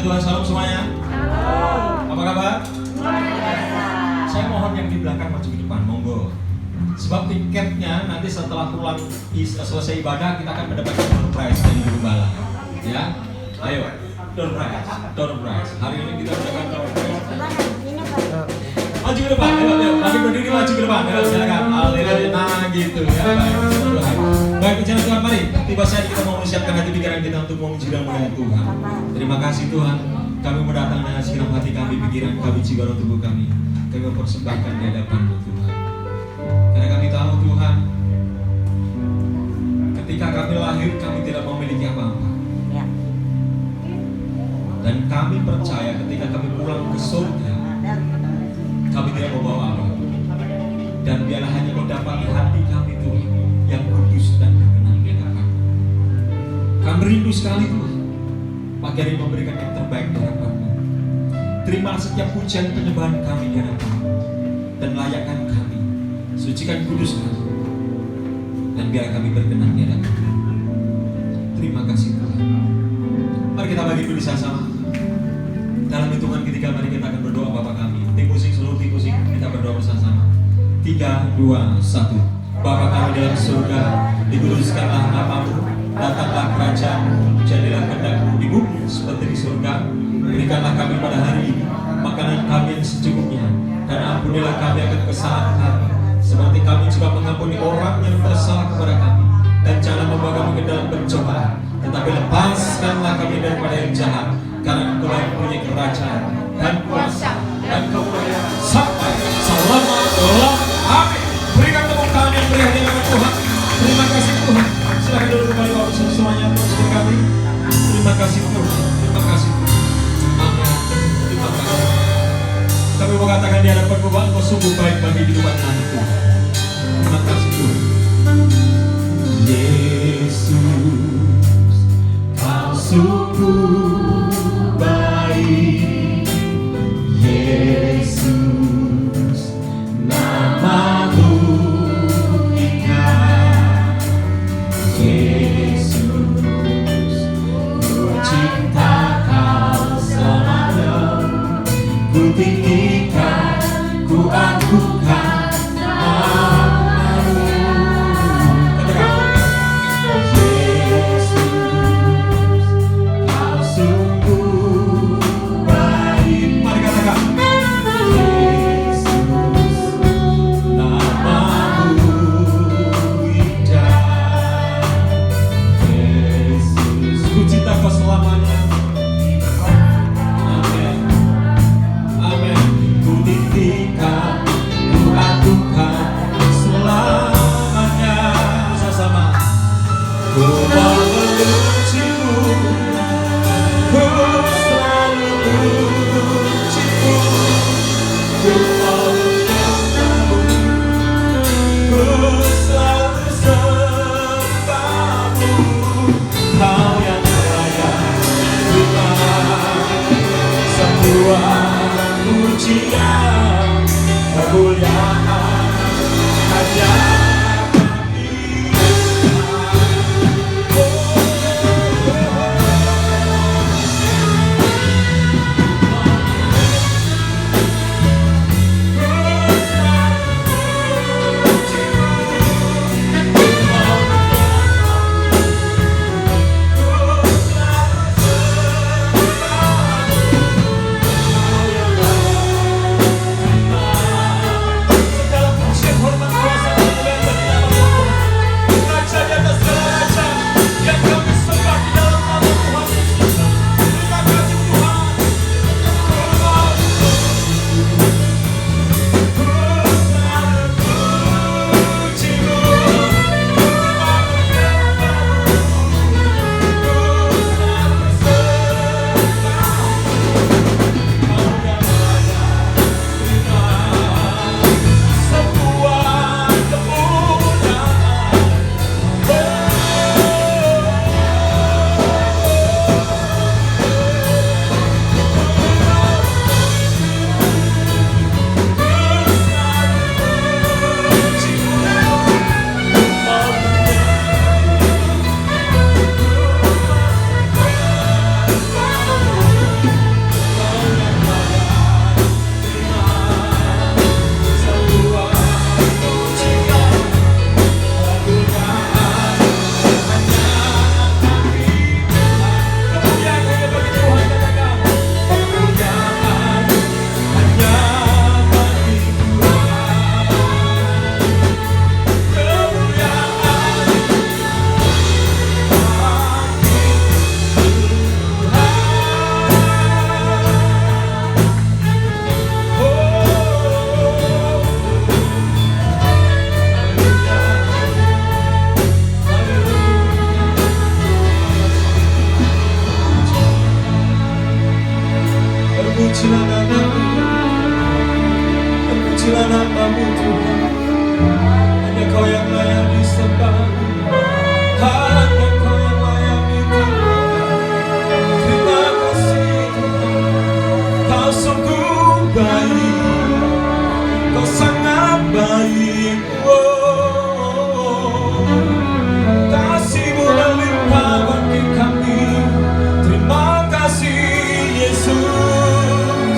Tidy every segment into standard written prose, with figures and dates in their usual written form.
Tuhan, salam semuanya. Apa kabar? Saya mohon yang di belakang maju ke depan, monggo. Sebab tiketnya nanti setelah pulang selesai ibadah kita akan mendapatkan door prize dari Gembala. Ya, ayo, door prize. Hari ini kita mendapatkan door prize. Maju ke depan, ayo, lagi berdiri maju ke depan, ayo silakan. Nah gitu ya, baik pujian Tuhan, mari tiba saat kita mau menyiapkan hati pikiran kita untuk memuji dan memuliakan Tuhan. Terima kasih Tuhan, kami mendatang dengan segenap hati kami, pikiran kami, jiwa dan tubuh kami mempersembahkan di hadapan-Mu Tuhan. Karena kami tahu Tuhan, ketika kami lahir kami tidak memiliki apa-apa. Dan kami percaya ketika kami pulang ke surga, kami tidak membawa apa. Dan biarlah hanya mendapati hati kami Tuhan yang kudus dan berkenan di hadapan. Kami rindu sekali Tuhan, pagi hari memberikan yang terbaik di hadapan-Mu. Terimalah setiap pujian penyembahan kami di hadapan-Mu, dan layakkan kami, sucikan kuduskan, dan biar kami berkenan di hadapan-Mu. Terima kasih Tuhan. Mari kita bagi dulu sama. Dalam hitungan ketiga mari kita akan berdoa Bapa kami. Tim musik, seluruh tim musik, kita berdoa bersama-sama. 3, 2, 1. Bapa kami dalam surga, dikuduskanlah nama-Mu, datanglah kerajaan-Mu, jadilah kehendak-Mu di bumi seperti di surga. Berikanlah kami pada hari ini makanan kami yang secukupnya, dan ampunilah kami akan kesalahan kami, seperti kami juga mengampuni orang yang bersalah kepada kami. Dan jangan membawa kami ke dalam pencobaan, tetapi lepaskanlah kami daripada yang jahat, karena Engkau yang punya kerajaan dan kuasa dan kemuliaan sampai selama-lamanya. Amin. Berikan tepuk tangan yang meriah di hadapan Tuhan. Terima kasih Tuhan. Silakan duduk kembali Bapak Ibu semuanya, Tuhan berkati. Terima kasih Tuhan. Terima kasih Tuhan. Amin. Terima kasih. Kami mau katakan di hadapan Bapak, Engkau sungguh baik bagi kehidupan kami Tuhan. Terima kasih Tuhan. Yesus, Kau sungguh baik. Yesus, nama-Mu indah. Yesus, ku cinta Kau selamanya. Ku tinggikan, ku agungkan nama-Mu. Yesus, Kau sungguh baik. Mari katakan. Yesus, nama-Mu indah. Yesus, ku cinta Kau selamanya. Amin. Amin. Ku tinggikan, ku agungkan selamanya. Bersama-sama. Ku memuji-Mu, ku selalu memuji-Mu. Ku memuji-Mu, ku selalu sembah-Mu. Kau yang layak terima semua pujian, kemuliaan hanya segala pujian, hormat, kuasa, terpujilah nama-Mu, terpujilah nama-Mu Tuhan. Hanya Kau yang layak disembah, hanya Kau yang layak dituhan. Terima kasih Tuhan, Kau sungguh baik, Kau sangat baik. Kasih-Mu melimpah bagi kami. Terima kasih Yesus,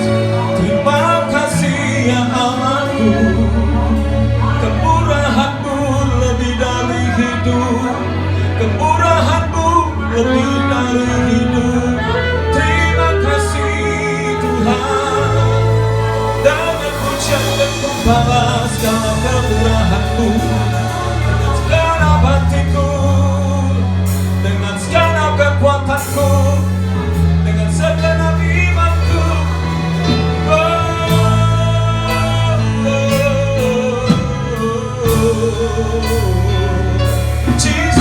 terima kasih ya Allahku. Kemurahan-Mu lebih dari hidup, kemurahan-Mu lebih dari hidup. Terima kasih Tuhan. Dengan pujian dan membalas segala kemurahan-Mu, dengan segala hatiku, dengan segala kekuatanku, dengan segenap imanku. Jesus,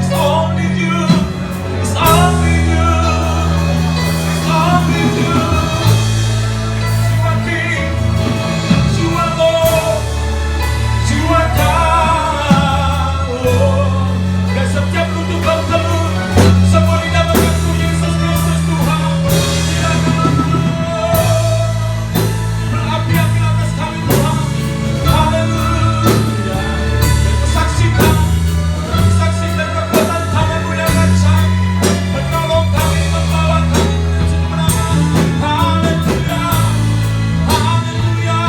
it's only You, it's only You, it's only You. You are King, You are Lord, You are God. Dan setiap lutut bertelur, semua lidah mengaku Yesus Kristus Tuhan. Berapi-api atas kami Tuhan. Haleluya. Dan kusaksikan kekuatan tangan-Mu yang ajaib, menolong kami, membawa kami menuju kemenangan. Haleluya. Haleluya.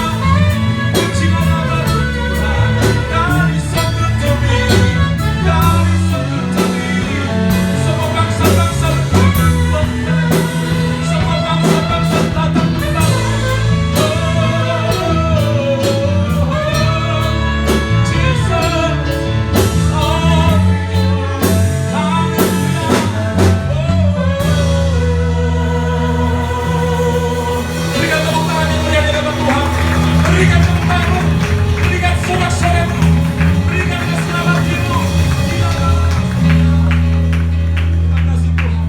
Pujilah nama Tuhan. Dari sudut demi, dari sudut demi, semua bangsa-bangsa berkumpul, semua bangsa-bangsa datang menyembah. Jesus, only You. Haleluya. Berikan tepuk tangan yang mulia di hadapan Tuhan. Berikan tepuk tangan-Mu, berikan sorak-sorai-Mu, berikan keselamatan-Mu. Terima kasih Tuhan,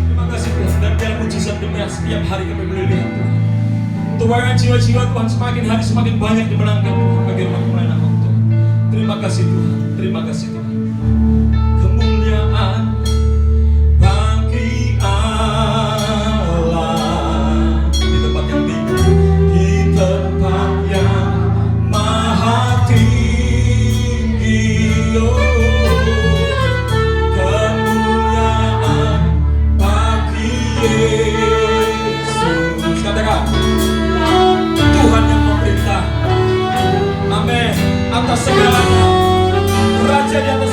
terima kasih Tuhan. Dan biar mujizat demi setiap hari kami boleh lihat Tuhan. Tuaran jiwa-jiwa Tuhan semakin hari semakin banyak dimenangkan Tuhan. Bagaimana mulai nama Tuhan. Terima kasih Tuhan, terima kasih Tuhan. Kemuliaan bagi Allah di tempat yang tinggi, di tempat yang maha tinggi. Kemuliaan bagi Yesus. Katakan, Tuhan yang memerintah. Amin. Atas segalanya, Raja di atas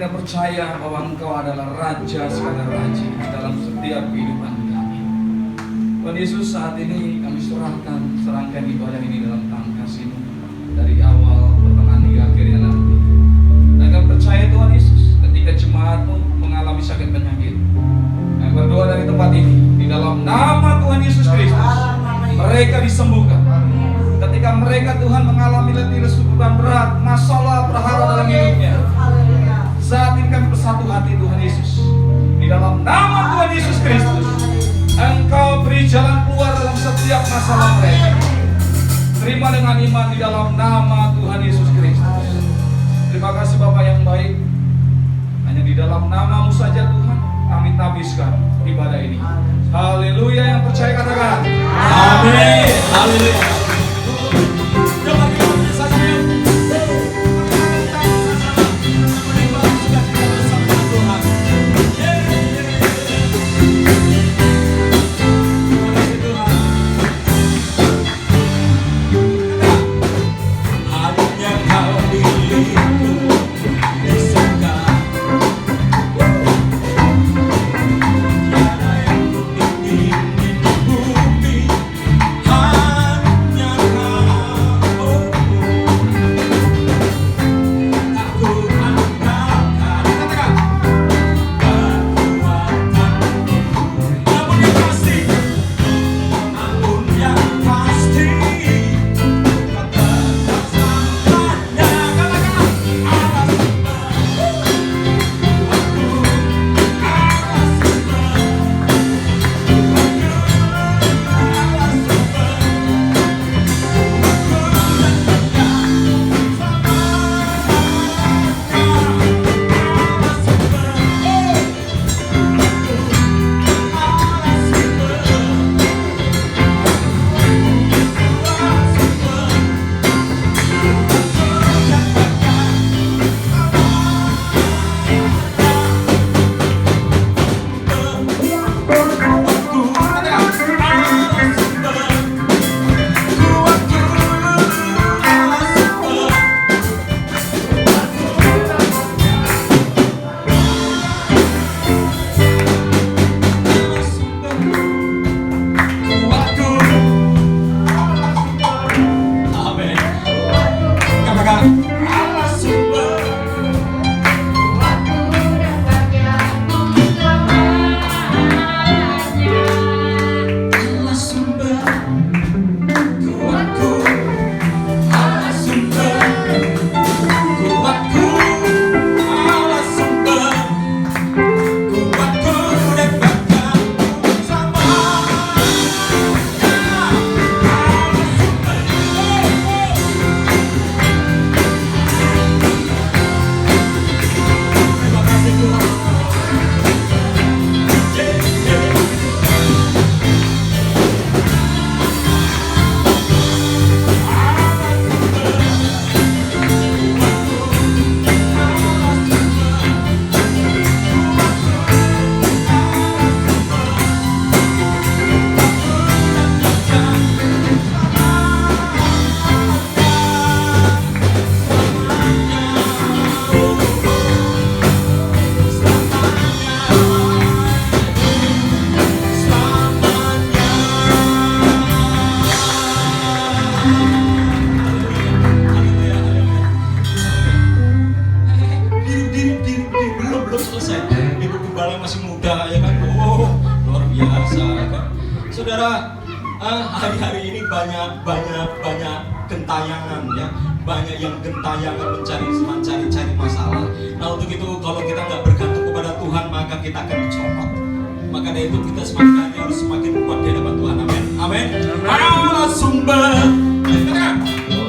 kita percaya bahwa Engkau adalah Raja segala raja dalam setiap kehidupan kami. Tuhan Yesus, saat ini kami serahkan ibadah ini dalam tangan kasih-Mu dari awal, pertengahan hingga akhirnya nanti. Dan kami percaya Tuhan Yesus, ketika jemaat-Mu mengalami sakit penyakit, kami berdoa dari tempat ini di dalam nama Tuhan Yesus Kristus, mereka disembuhkan. Ketika mereka Tuhan mengalami letih, lesu, beban berat, masalah, prahara dalam hidupnya, saat ini kami bersatu hati Tuhan Yesus, di dalam nama Tuhan Yesus Kristus, Engkau beri jalan keluar dalam setiap masalah mereka. Terima dengan iman di dalam nama Tuhan Yesus Kristus. Terima kasih Bapa yang baik. Hanya di dalam nama-Mu saja Tuhan kami tabiskan ibadah ini. Haleluya, yang percaya katakan Amin. Haleluya. Coba kita bersama yuk. Saudara, hari-hari ini banyak gentayangan ya, banyak yang gentayangan mencari masalah. Nah untuk itu kalau kita nggak bergantung kepada Tuhan maka kita akan dicopot. Maka dari itu kita semakin hari harus semakin kuat di hadapan Tuhan. Amin. Amin. Allah sumber. Sebelah kiri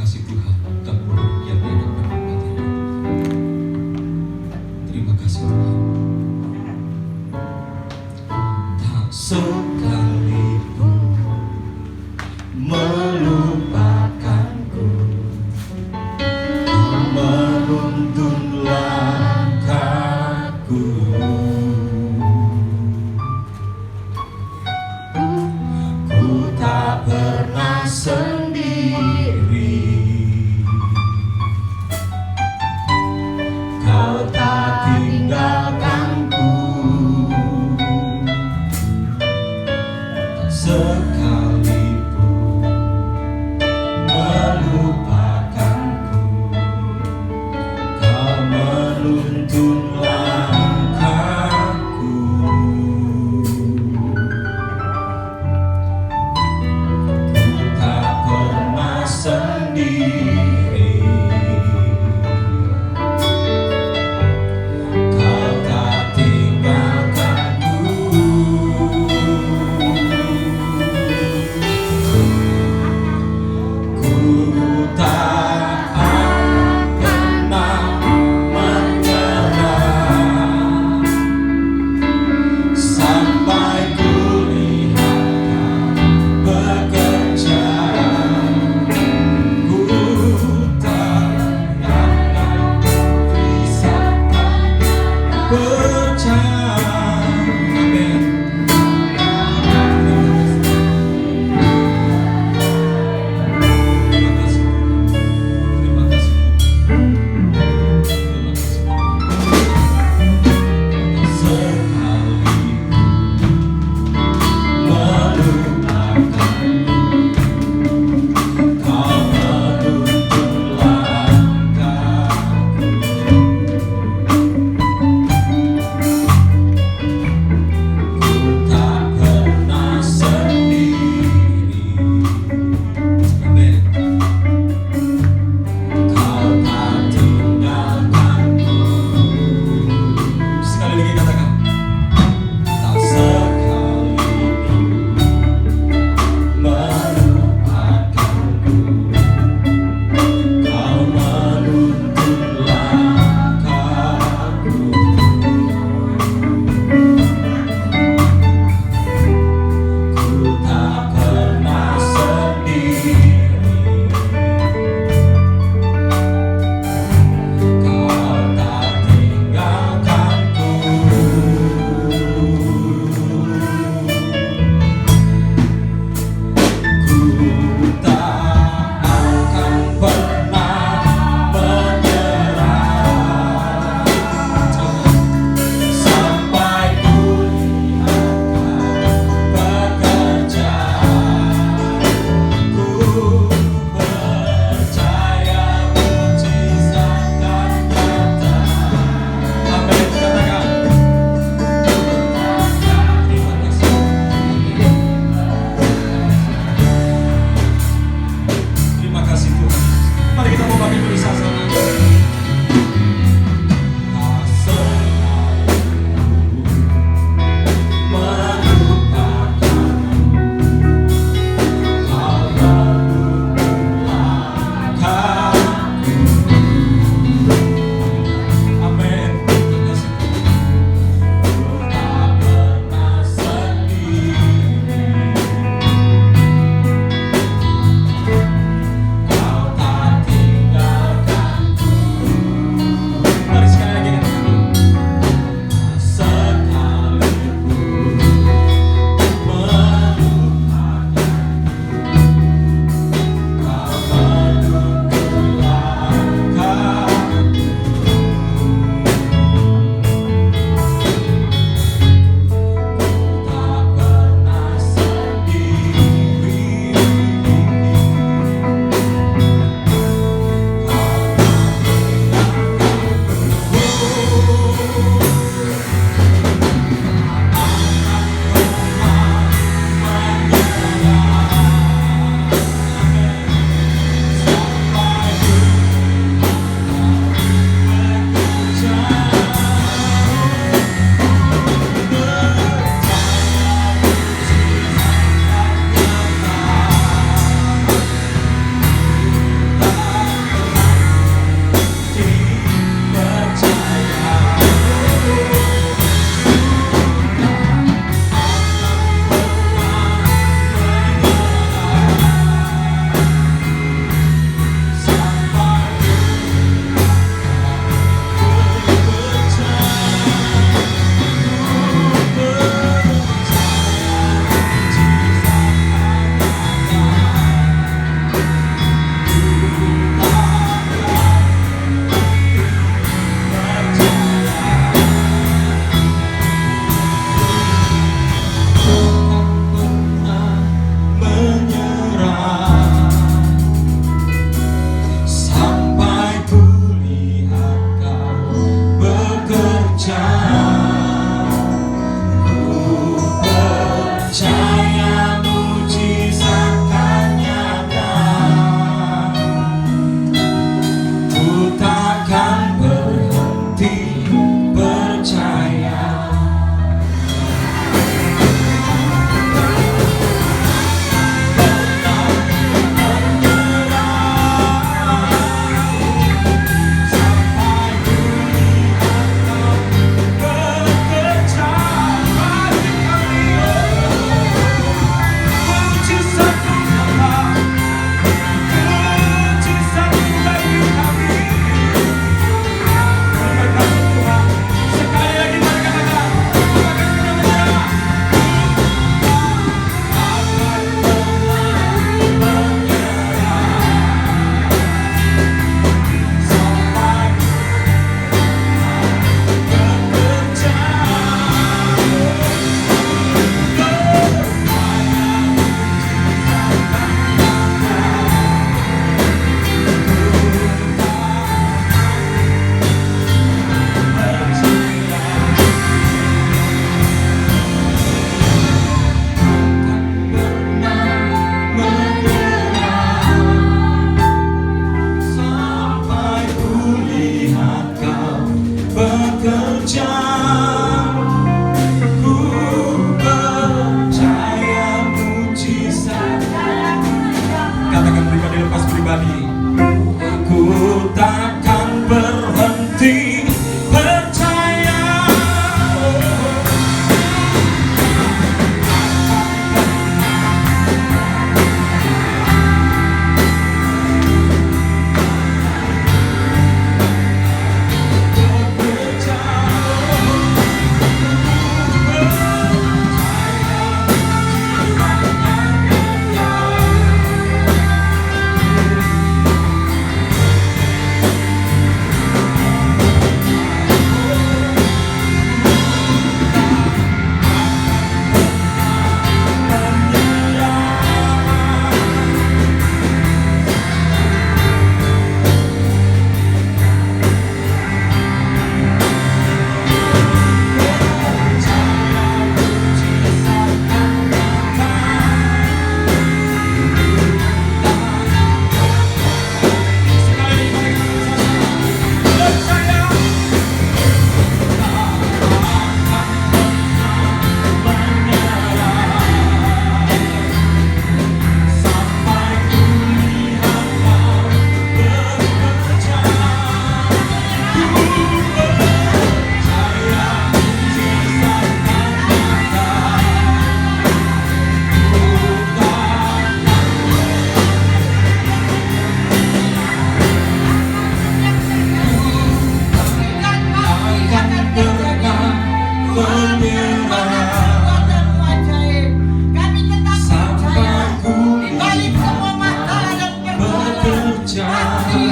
kasih Tuhan, kami berdiam di hadapan hati. Terima kasih Tuhan. Tak sekalipun melupakanku, menuntun langkahku. Ku tak pernah sendiri, Kau tak tinggalkanku. Tak sekalipun melupakanku, Kau menuntun langkahku. Ku tak pernah sendiri, Kau tak tinggalkanku. Ku tak akan pernah menyerah sampai kulihat bekerja. Ku tak akan bisa percaya. Amin. Terima kasih. Terima kasih. Terima kasih. Sekalipun melupakanku, Kau menuntun langkahku. Ku tak pernah sendiri. Amin. Kau tak tinggalkanku. Sekali lagi katakan. Tak sekalipun melupakanku, Kau menuntun langkahku. Ku tak pernah sendiri, Kau tak tinggalkanku. Ku tak akan pernah menyerah sampai kulihat bekerja. Ku percaya mujizat akan datang. Amin. Katakan. Terima kasih. Terima kasih Tuhan. Mari kita mau bagi tulisan sana. Tak sekalipun melupakanku, Kau menuntun langkahku. Amin. Terima kasih Tuhan. Ku tak pernah sendiri, Kau tak tinggalkanku.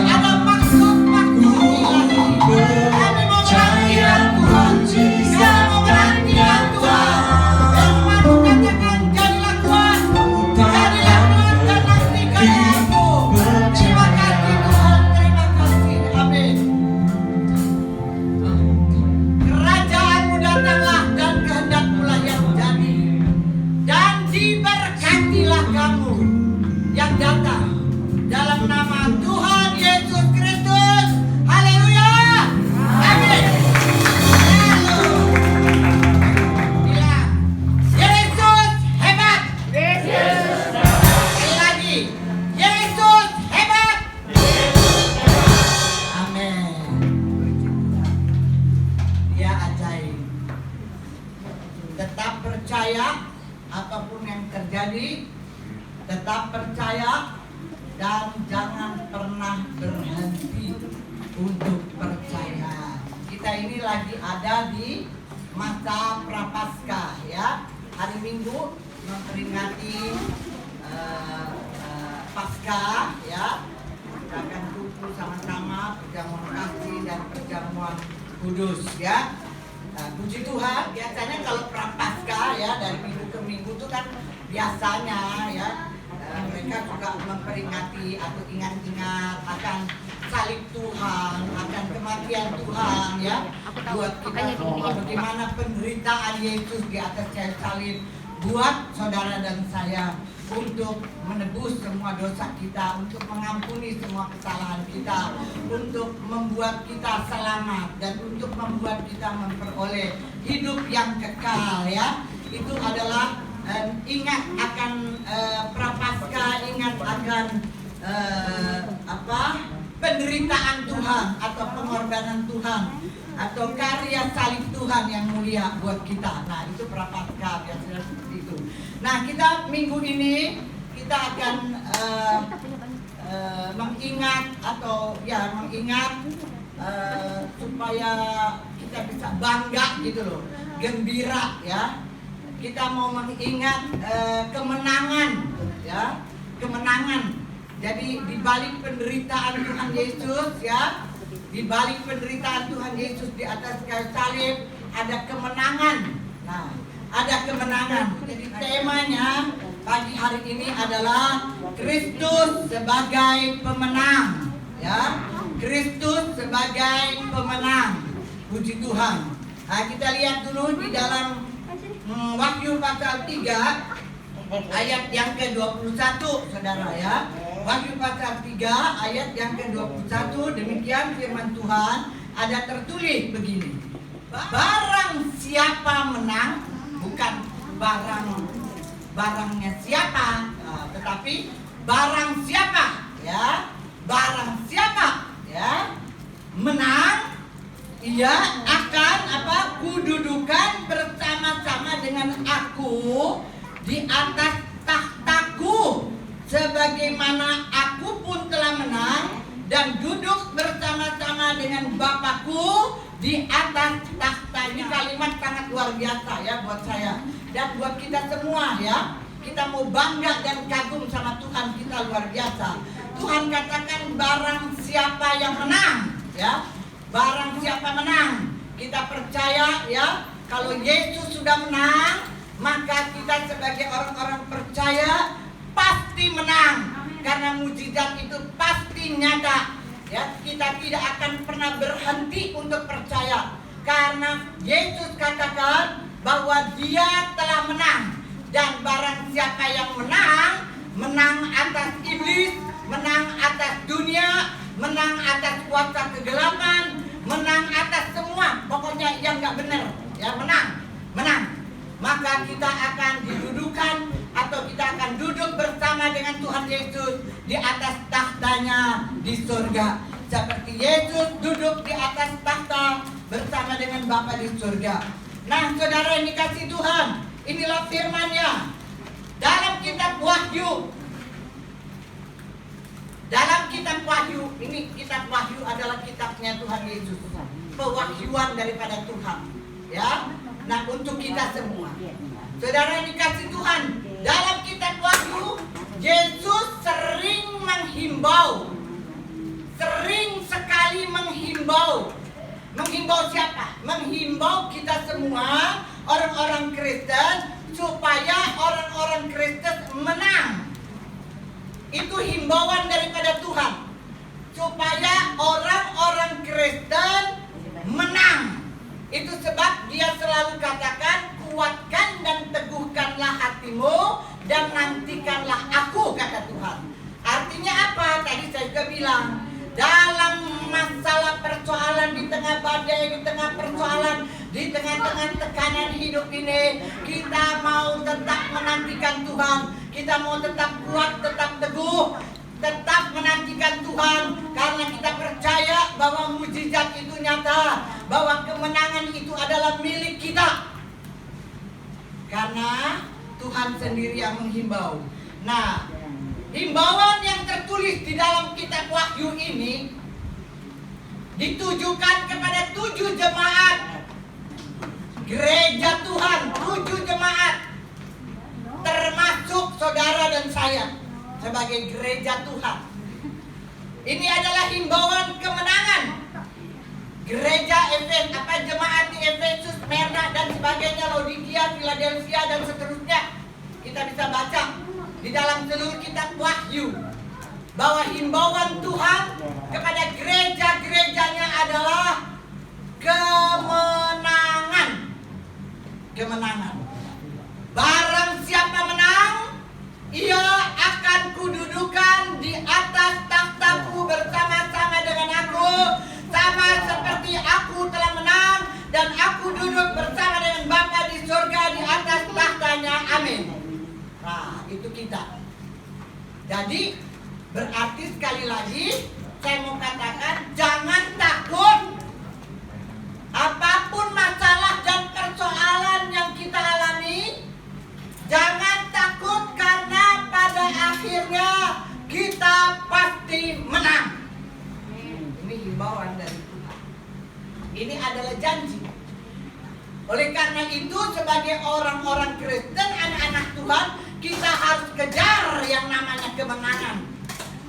ada maksud-maksud ilahi. Kami mau perhatian Tuhan, kami mau perhatian Tuhan. Firman katakan, jadilah Tuhan, jadilah Tuhan dan nantikan aku. Terima kasih Tuhan, terima kasih. Amin. Kerajaanmu datanglah dan kehendakmu yang jadi, dan diberkatilah kamu yang datang dalam nama Tuhan Yesus Kristus. Haleluya. Amin. Halo. Bilang, Yesus hebat. Sekali lagi, Yesus hebat. Amin. Dia ajaib. Tetap percaya apapun yang terjadi, tetap percaya dan jangan pernah berhenti untuk percaya. Kita ini lagi ada di masa Prapaskah ya. Hari Minggu memperingati Paskah ya. Kita akan kumpul sama-sama perjamuan kasih dan perjamuan kudus ya. Nah, puji Tuhan, biasanya kalau Prapaskah ya dari minggu ke minggu itu kan biasanya ya mereka juga memperingati atau ingat-ingat akan salib Tuhan, akan kematian Tuhan ya, buat kita semua, bagaimana penderitaan Yesus di atas kayu salib buat saudara dan saya, untuk menebus semua dosa kita, untuk mengampuni semua kesalahan kita, untuk membuat kita selamat dan untuk membuat kita memperoleh hidup yang kekal ya. Itu adalah ingat akan Prapaskah, ingat akan penderitaan Tuhan atau pengorbanan Tuhan atau karya salib Tuhan yang mulia buat kita. Nah, itu Prapaskah biasanya seperti itu. Nah, kita minggu ini kita akan mengingat atau ya mengingat supaya kita bisa bangga gitu loh, gembira ya. Kita mau mengingat kemenangan ya, kemenangan. Jadi di balik penderitaan Tuhan Yesus ya, di balik penderitaan Tuhan Yesus di atas kayu salib ada kemenangan. Nah, ada kemenangan. Jadi temanya pagi hari ini adalah Kristus sebagai pemenang ya. Kristus sebagai pemenang. Puji Tuhan. Nah, kita lihat dulu di dalam Wahyu pasal 3 ayat yang ke-21 saudara ya. Wahyu pasal 3 ayat yang ke-21, demikian firman Tuhan, ada tertulis begini. Barang siapa menang, bukan barangnya siapa, tetapi barang siapa ya, barang siapa ya menang, ia akan kududukan bersama-sama dengan aku di atas tahtaku, sebagaimana aku pun telah menang dan duduk bersama-sama dengan Bapakku di atas tahta. Ini kalimat sangat luar biasa ya buat saya dan buat kita semua ya. Kita mau bangga dan kagum sama Tuhan kita, luar biasa. Tuhan katakan barang siapa yang menang ya. Barang siapa menang, kita percaya ya, kalau Yesus sudah menang, maka kita sebagai orang-orang percaya pasti menang, karena mujizat itu pasti nyata ya. Kita tidak akan pernah berhenti untuk percaya, karena Yesus katakan bahwa Dia telah menang. Dan barang siapa yang menang, menang atas iblis, menang atas dunia, menang atas kuasa kegelapan, menang atas semua, pokoknya yang nggak benar ya, menang. Maka kita akan didudukan atau kita akan duduk bersama dengan Tuhan Yesus di atas tahtanya di surga, seperti Yesus duduk di atas tahta bersama dengan Bapa di surga. Nah, saudara yang dikasihi Tuhan, inilah firman-Nya dalam kitab Wahyu. Dalam kitab Wahyu, ini kitab Wahyu adalah kitabnya Tuhan Yesus, pewahyuan daripada Tuhan ya. Nah, untuk kita semua saudara yang dikasihi Tuhan, dalam kitab Wahyu Yesus sering menghimbau, menghimbau. Menghimbau siapa? Menghimbau kita semua orang-orang Kristen supaya orang-orang Kristen menang. Itu himbauan daripada Tuhan, supaya orang-orang Kristen menang. Itu sebab dia selalu katakan, kuatkan dan teguhkanlah hatimu dan nantikanlah aku, kata Tuhan. Artinya apa? Tadi saya juga bilang, dalam masalah persoalan, di tengah badai, di tengah persoalan, di tengah-tengah tekanan hidup ini, kita mau tetap menantikan Tuhan. Kita mau tetap kuat, tetap teguh, tetap menantikan Tuhan, karena kita percaya bahwa mujizat itu nyata, bahwa kemenangan itu adalah milik kita, karena Tuhan sendiri yang menghimbau. Nah, himbauan yang tertulis di dalam kitab Wahyu ini ditujukan kepada 7 jemaat gereja Tuhan, 7 jemaat, termasuk saudara dan saya sebagai gereja Tuhan. Ini adalah himbauan kemenangan. Gereja jemaat di Efesus, Smyrna dan sebagainya, Laodikia, Philadelphia dan seterusnya. Kita bisa baca di dalam seluruh kitab Wahyu bahwa himbauan Tuhan kepada gereja-gerejanya adalah kemenangan. Kemenangan. Barang siapa menang, ia akan kududukan di atas takhtaku bersama-sama dengan aku, sama seperti aku telah menang dan aku duduk bersama dengan Bapa di surga di atas tahtanya. Amin. Nah, itu kita. Jadi berarti sekali lagi saya mau katakan, jangan takut. Apapun masalah dan persoalan yang kita alami, jangan takut, karena pada akhirnya kita pasti menang. Ini himbauan dari Tuhan. Ini adalah janji. Oleh karena itu, sebagai orang-orang Kristen, anak-anak Tuhan, kita harus kejar yang namanya kemenangan.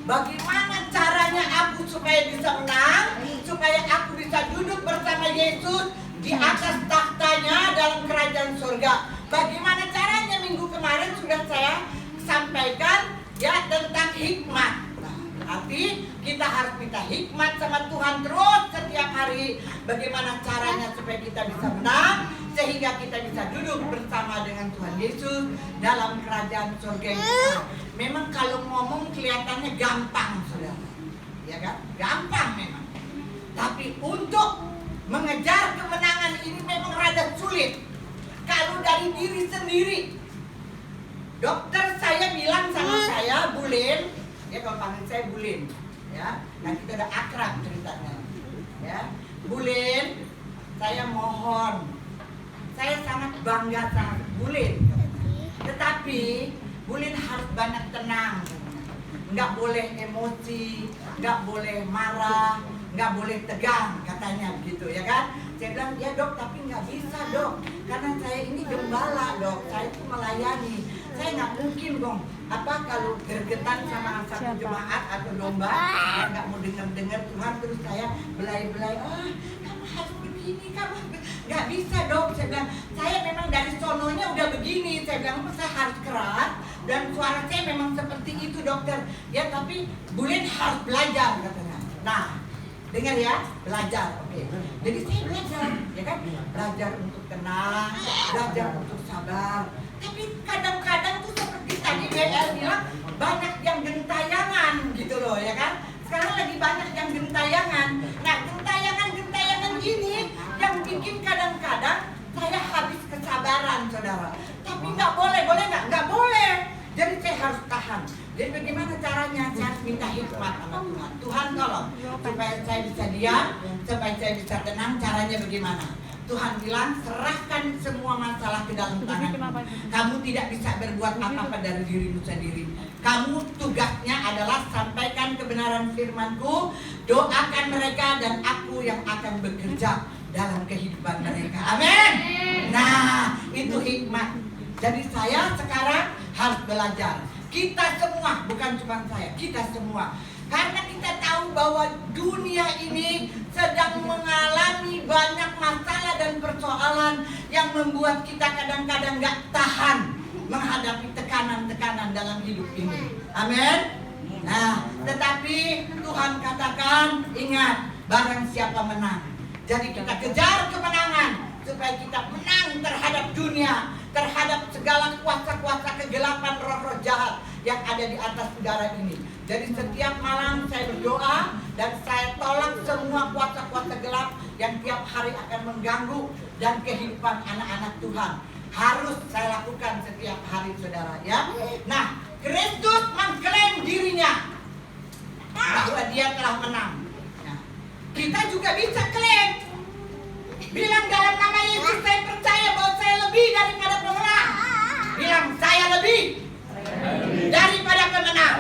Bagaimana caranya aku supaya bisa menang? Supaya aku bisa duduk bersama Yesus di atas tahtanya dalam kerajaan surga. Bagaimana caranya? Minggu kemarin sudah saya sampaikan ya tentang hikmat. Nah, berarti kita harus minta hikmat sama Tuhan terus setiap hari. Bagaimana caranya supaya kita bisa menang, sehingga kita bisa duduk bersama dengan Tuhan Yesus dalam kerajaan surga itu. Memang kalau ngomong kelihatannya gampang, saudara, ya kan? Gampang memang. Tapi untuk mengejar kemenangan ini memang rada sulit. Kalau dari diri sendiri, dokter saya bilang sama saya, Bulin, ya kalau panggil saya Bulin, ya, nah kita udah akrab ceritanya, ya, Bulin, saya mohon, saya sangat bangga sama Bulin, tetapi Bulin harus banyak tenang, nggak boleh emosi, nggak boleh marah, nggak boleh tegang, katanya begitu, ya kan? Saya bilang, ya dok, tapi nggak bisa dok, karena saya ini gembala dok, saya itu melayani, saya nggak mungkin dong, apa kalau gergetan sama satu jemaat atau domba, saya nggak mau dengar Tuhan, terus saya belai-belai, kamu harus begini, kamu nggak bisa dok. Saya bilang, saya memang dari sononya udah begini, saya bilang, saya harus keras dan suara saya memang seperti itu dokter, ya tapi Bulin harus belajar, katanya. Nah, dengar ya, belajar, oke. Jadi saya belajar, ya kan? Belajar untuk tenang, belajar untuk sabar. Tapi kadang-kadang tuh seperti tadi BL bilang, banyak yang gentayangan gitu loh, ya kan? Sekarang lagi banyak yang gentayangan. Nah, gentayangan ini yang bikin kadang-kadang saya habis kesabaran, saudara. Tapi nggak boleh nggak? Nggak boleh. Jadi saya harus tahan. Jadi bagaimana caranya? Saya harus minta hikmat sama Tuhan. Tuhan tolong supaya saya bisa diam, supaya saya bisa tenang. Caranya bagaimana? Tuhan bilang, serahkan semua masalah ke dalam tangan. Kamu tidak bisa berbuat apa-apa dari dirimu sendiri. Kamu tugasnya adalah sampaikan kebenaran firman-Ku, doakan mereka, dan aku yang akan bekerja dalam kehidupan mereka. Amin. Nah, itu hikmat. Jadi saya sekarang harus belajar. Kita semua, bukan cuma saya, kita semua. Karena kita tahu bahwa dunia ini sedang yang membuat kita kadang-kadang gak tahan menghadapi tekanan-tekanan dalam hidup ini. Amin. Nah, tetapi Tuhan katakan, ingat, barang siapa menang. Jadi kita kejar kemenangan supaya kita menang terhadap dunia, terhadap segala kuasa-kuasa kegelapan, roh-roh jahat yang ada di atas udara ini. Jadi setiap malam saya berdoa dan saya tolak semua kuasa-kuasa gelap yang tiap hari akan mengganggu dan kehidupan anak-anak Tuhan. Harus saya lakukan setiap hari, saudara, ya. Nah, Kristus mengklaim dirinya bahwa dia telah menang. Nah, kita juga bisa klaim, bilang dalam nama Yesus saya percaya bahwa saya lebih daripada pemenang. Bilang saya lebih daripada pemenang.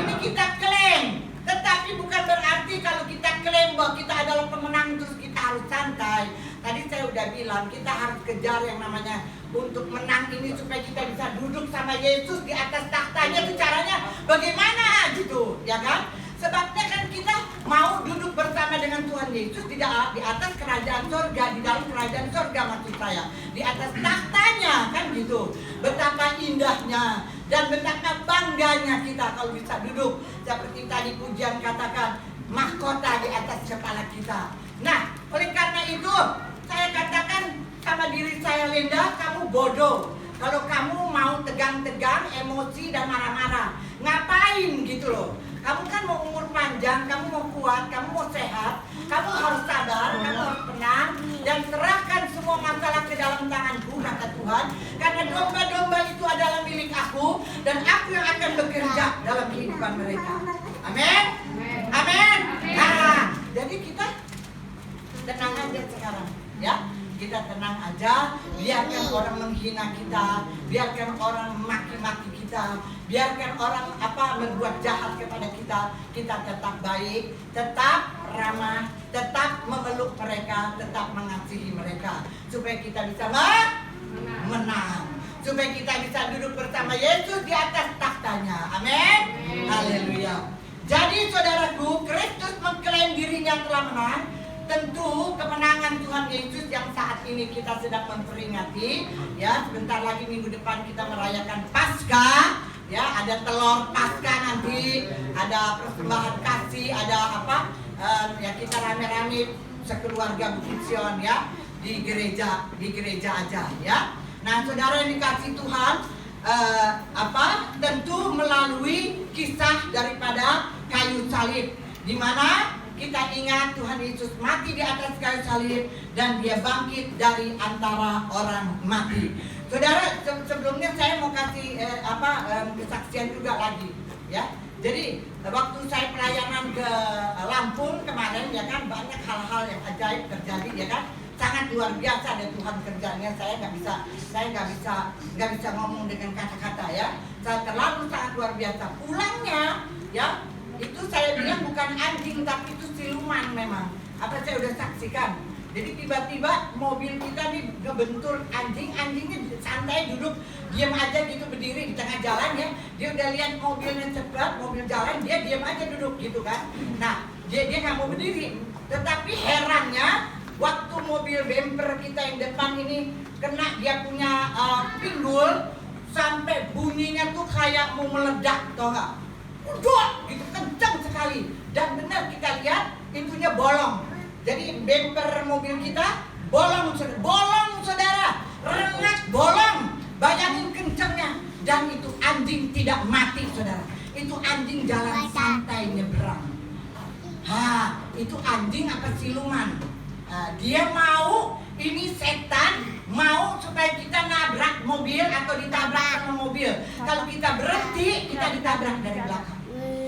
Ini kita klaim. Tetapi bukan berarti kalau kita klaim bahwa kita adalah pemenang terus kita harus santai. Tadi saya udah bilang kita harus kejar yang namanya untuk menang ini supaya kita bisa duduk sama Yesus di atas tahtanya. Itu caranya bagaimana gitu, ya kan? Sebabnya kan kita mau duduk bersama dengan Tuhan Yesus di atas kerajaan surga, di dalam kerajaan surga maksud saya, di atas tahtanya kan gitu. Betapa indahnya dan betapa bangganya kita kalau bisa duduk seperti tadi pujian katakan, mahkota di atas kepala kita. Nah, oleh karena itu saya katakan sama diri saya, Linda, kamu bodoh kalau kamu mau tegang-tegang, emosi dan marah-marah. Ngapain gitu loh? Kamu kan mau umur panjang, kamu mau kuat, kamu mau sehat, kamu harus sabar, kamu harus tenang, dan serahkan semua masalah ke dalam tanganku, kata Tuhan. Karena domba-domba itu adalah milik aku, dan aku yang akan bekerja dalam kehidupan mereka. Amin? Amin? Nah, jadi kita tenang aja sekarang, ya. Kita tenang aja, biarkan orang menghina kita, biarkan orang maki-maki kita, biarkan orang berbuat jahat kepada kita, kita tetap baik, tetap ramah, tetap memeluk mereka, tetap mengasihi mereka, supaya kita bisa menang, supaya kita bisa duduk bersama Yesus di atas tahtanya. Amin. Haleluya. Jadi saudaraku, Kristus mengklaim dirinya telah menang. Tentu kemenangan Tuhan Yesus yang saat ini kita sedang memperingati, ya, sebentar lagi minggu depan kita merayakan Paskah, ya, ada telur Paskah nanti, ada persembahan kasih, ada ya kita rame-rame sekeluarga Bukit Sion, ya, di gereja aja, ya. Nah, saudara yang dikasih Tuhan, tentu melalui kisah daripada kayu salib, di mana kita ingat Tuhan Yesus mati di atas kayu salib dan dia bangkit dari antara orang mati. Saudara, sebelumnya saya mau kasih kesaksian juga lagi, ya. Jadi waktu saya pelayanan ke Lampung kemarin, ya kan, banyak hal-hal yang ajaib terjadi, ya kan. Sangat luar biasa ada Tuhan kerjanya. Saya nggak bisa ngomong dengan kata-kata, ya. Saya terlalu sangat luar biasa. Pulangnya, ya, itu saya bilang bukan anjing tapi itu siluman memang. Saya udah saksikan. Jadi tiba-tiba mobil kita nih ngebentur anjingnya santai duduk diam aja gitu, berdiri di tengah jalan, ya. Dia udah lihat mobilnya cepat, mobil jalan, dia diam aja duduk gitu kan. Nah, dia nggak mau berdiri. Tetapi herannya waktu mobil bumper kita yang depan ini kena dia punya pinggul, sampai bunyinya tuh kayak mau meledak, tau nggak? Udah gitu kencang sekali, dan benar kita lihat pintunya bolong. Jadi bumper mobil kita bolong saudara, rengat bolong. Bayangin kencangnya, dan itu anjing tidak mati saudara. Itu anjing jalan santai nyebrang. Itu anjing apa siluman? Dia mau, ini setan mau supaya kita nabrak mobil atau ditabrak sama mobil. Kalau kita berhenti, kita ditabrak dari belakang.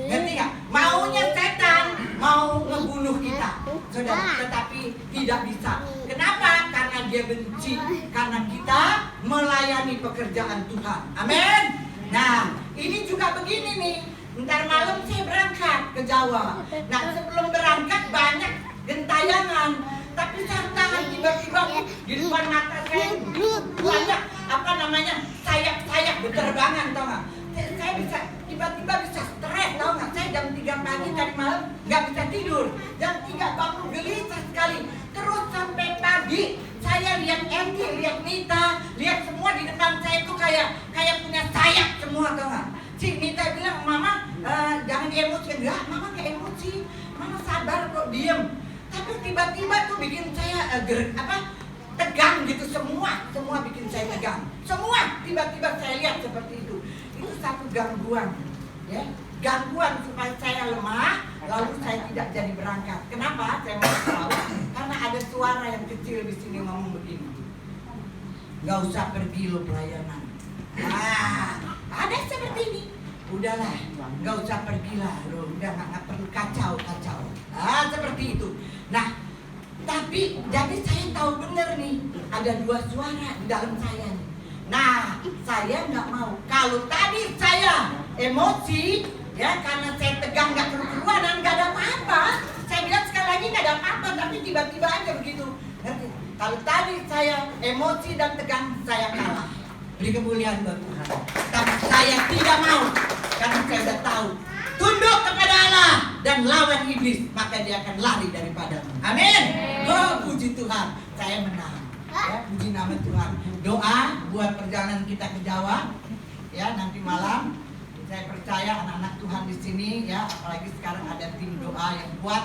Ngerti nggak? Maunya setan mau ngebunuh kita, saudara, tetapi tidak bisa. Kenapa? Karena dia benci, karena kita melayani pekerjaan Tuhan. Amin. Nah, ini juga begini nih. Ntar malam saya berangkat ke Jawa. Nah, sebelum berangkat banyak gentayangan. Tapi tantangan tiba-tiba di depan mata saya banyak sayap-sayap berterbangan, tau nggak? Saya bisa tiba-tiba bisa stres, tau nggak? Saya jam 3 pagi tadi malam nggak bisa tidur, jam 3 bangun gelisah sekali. Terus sampai pagi saya lihat Enti, lihat Nita, lihat semua di depan saya itu kayak punya sayap semua, tau gak? Si Nita bilang, Mama jangan emosi. Enggak, Mama gak emosi, Mama sabar kok, diem. Tapi tiba-tiba tuh bikin saya tegang gitu, semua bikin saya tegang. Semua tiba-tiba saya lihat seperti itu. Itu satu gangguan, ya, gangguan supaya saya lemah, lalu saya tidak jadi berangkat. Kenapa? Saya mau tahu. Karena ada suara yang kecil di sini ngomong begini. Gak usah pergi lo pelayanan. Ada seperti ini. Udahlah, gak usah pergilah lo. Udah gak perlu kacau. Seperti itu. Nah, tapi jadi saya tahu benar nih, ada dua suara di dalam saya nih. Nah, saya nggak mau. Kalau tadi saya emosi, ya karena saya tegang nggak keluar dan nggak ada apa-apa. Saya bilang sekali lagi nggak ada apa-apa, tapi tiba-tiba aja begitu. Ngerti? Kalau tadi saya emosi dan tegang, saya kalah. Beri kemuliaan buat Tuhan. Tapi saya tidak mau, karena saya sudah tahu. Tunduk kepada Allah dan lawan iblis, maka dia akan lari daripadamu. Amin. Oh, puji Tuhan, saya menang. Ya, puji nama Tuhan. Doa buat perjalanan kita ke Jawa. Ya, nanti malam. Saya percaya anak-anak Tuhan di sini, ya, apalagi sekarang ada tim doa yang kuat,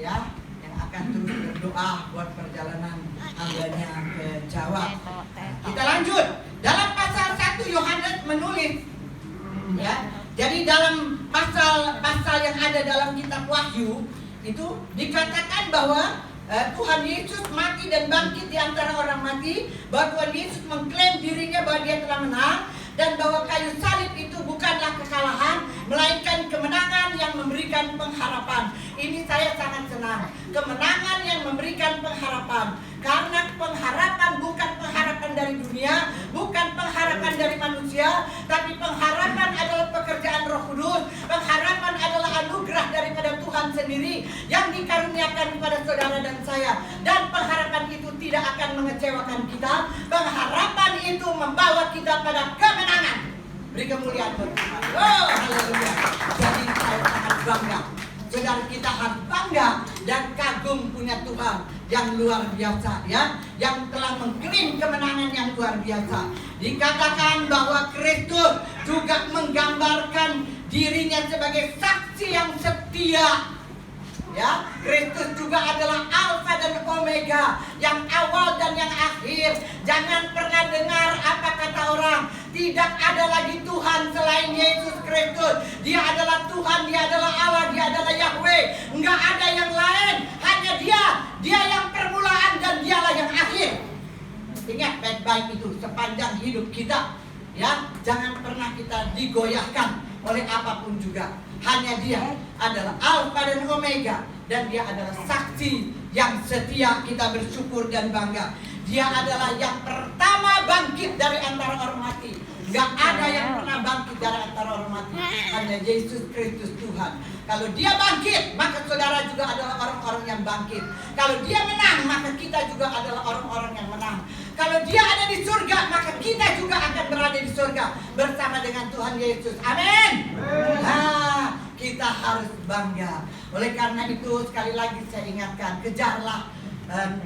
ya, yang akan terus berdoa buat perjalanan hambanya ke Jawa. Kita lanjut. Dalam pasal 1 Yohanes menulis, ya. Jadi dalam pasal yang ada dalam kitab Wahyu itu dikatakan bahwa Tuhan Yesus mati dan bangkit di antara orang mati, bahwa Tuhan Yesus mengklaim dirinya bahwa dia telah menang, dan bahwa kayu salib itu bukanlah kekalahan, melainkan kemenangan yang memberikan pengharapan. Ini saya sangat senang. Kemenangan yang memberikan pengharapan. Karena pengharapan bukan pengharapan dari dunia, bukan pengharapan dari manusia, tapi pengharapan adalah pekerjaan Roh Kudus. Pengharapan adalah anugerah daripada Tuhan sendiri yang dikaruniakan kepada saudara dan saya. Dan pengharapan itu tidak akan mengecewakan kita. Pengharapan itu membawa kita pada kemenangan. Beri kemuliaan buat Tuhan. Oh, haleluya. Jadi saya sangat bangga. Saudara, kita harus bangga dan kagum punya Tuhan yang luar biasa, ya, yang telah mengklaim kemenangan yang luar biasa. Dikatakan bahwa Kristus juga menggambarkan dirinya sebagai saksi yang setia. Ya, Kristus juga adalah Alfa dan Omega, yang awal dan yang akhir. Jangan pernah dengar apa kata orang. Tidak ada lagi Tuhan selain Yesus Kristus. Dia adalah Tuhan, dia adalah Allah, dia adalah Yahweh. Enggak ada yang lain, hanya Dia. Dia yang permulaan dan Dialah yang akhir. Ingat baik-baik itu sepanjang hidup kita. Ya, jangan pernah kita digoyahkan oleh apapun juga. Hanya Dia adalah Alfa dan Omega, dan Dia adalah saksi yang setia. Kita bersyukur dan bangga. Dia adalah yang pertama bangkit dari antara orang mati. Gak ada yang pernah bangkit dari antara orang mati. Hanya Yesus Kristus Tuhan. Kalau Dia bangkit, maka saudara juga adalah orang-orang yang bangkit. Kalau Dia menang, maka kita juga adalah orang-orang yang menang. Kalau Dia ada di surga, maka kita juga akan berada di surga bersama dengan Tuhan Yesus. Amin. Nah, kita harus bangga. Oleh karena itu, sekali lagi saya ingatkan, kejarlah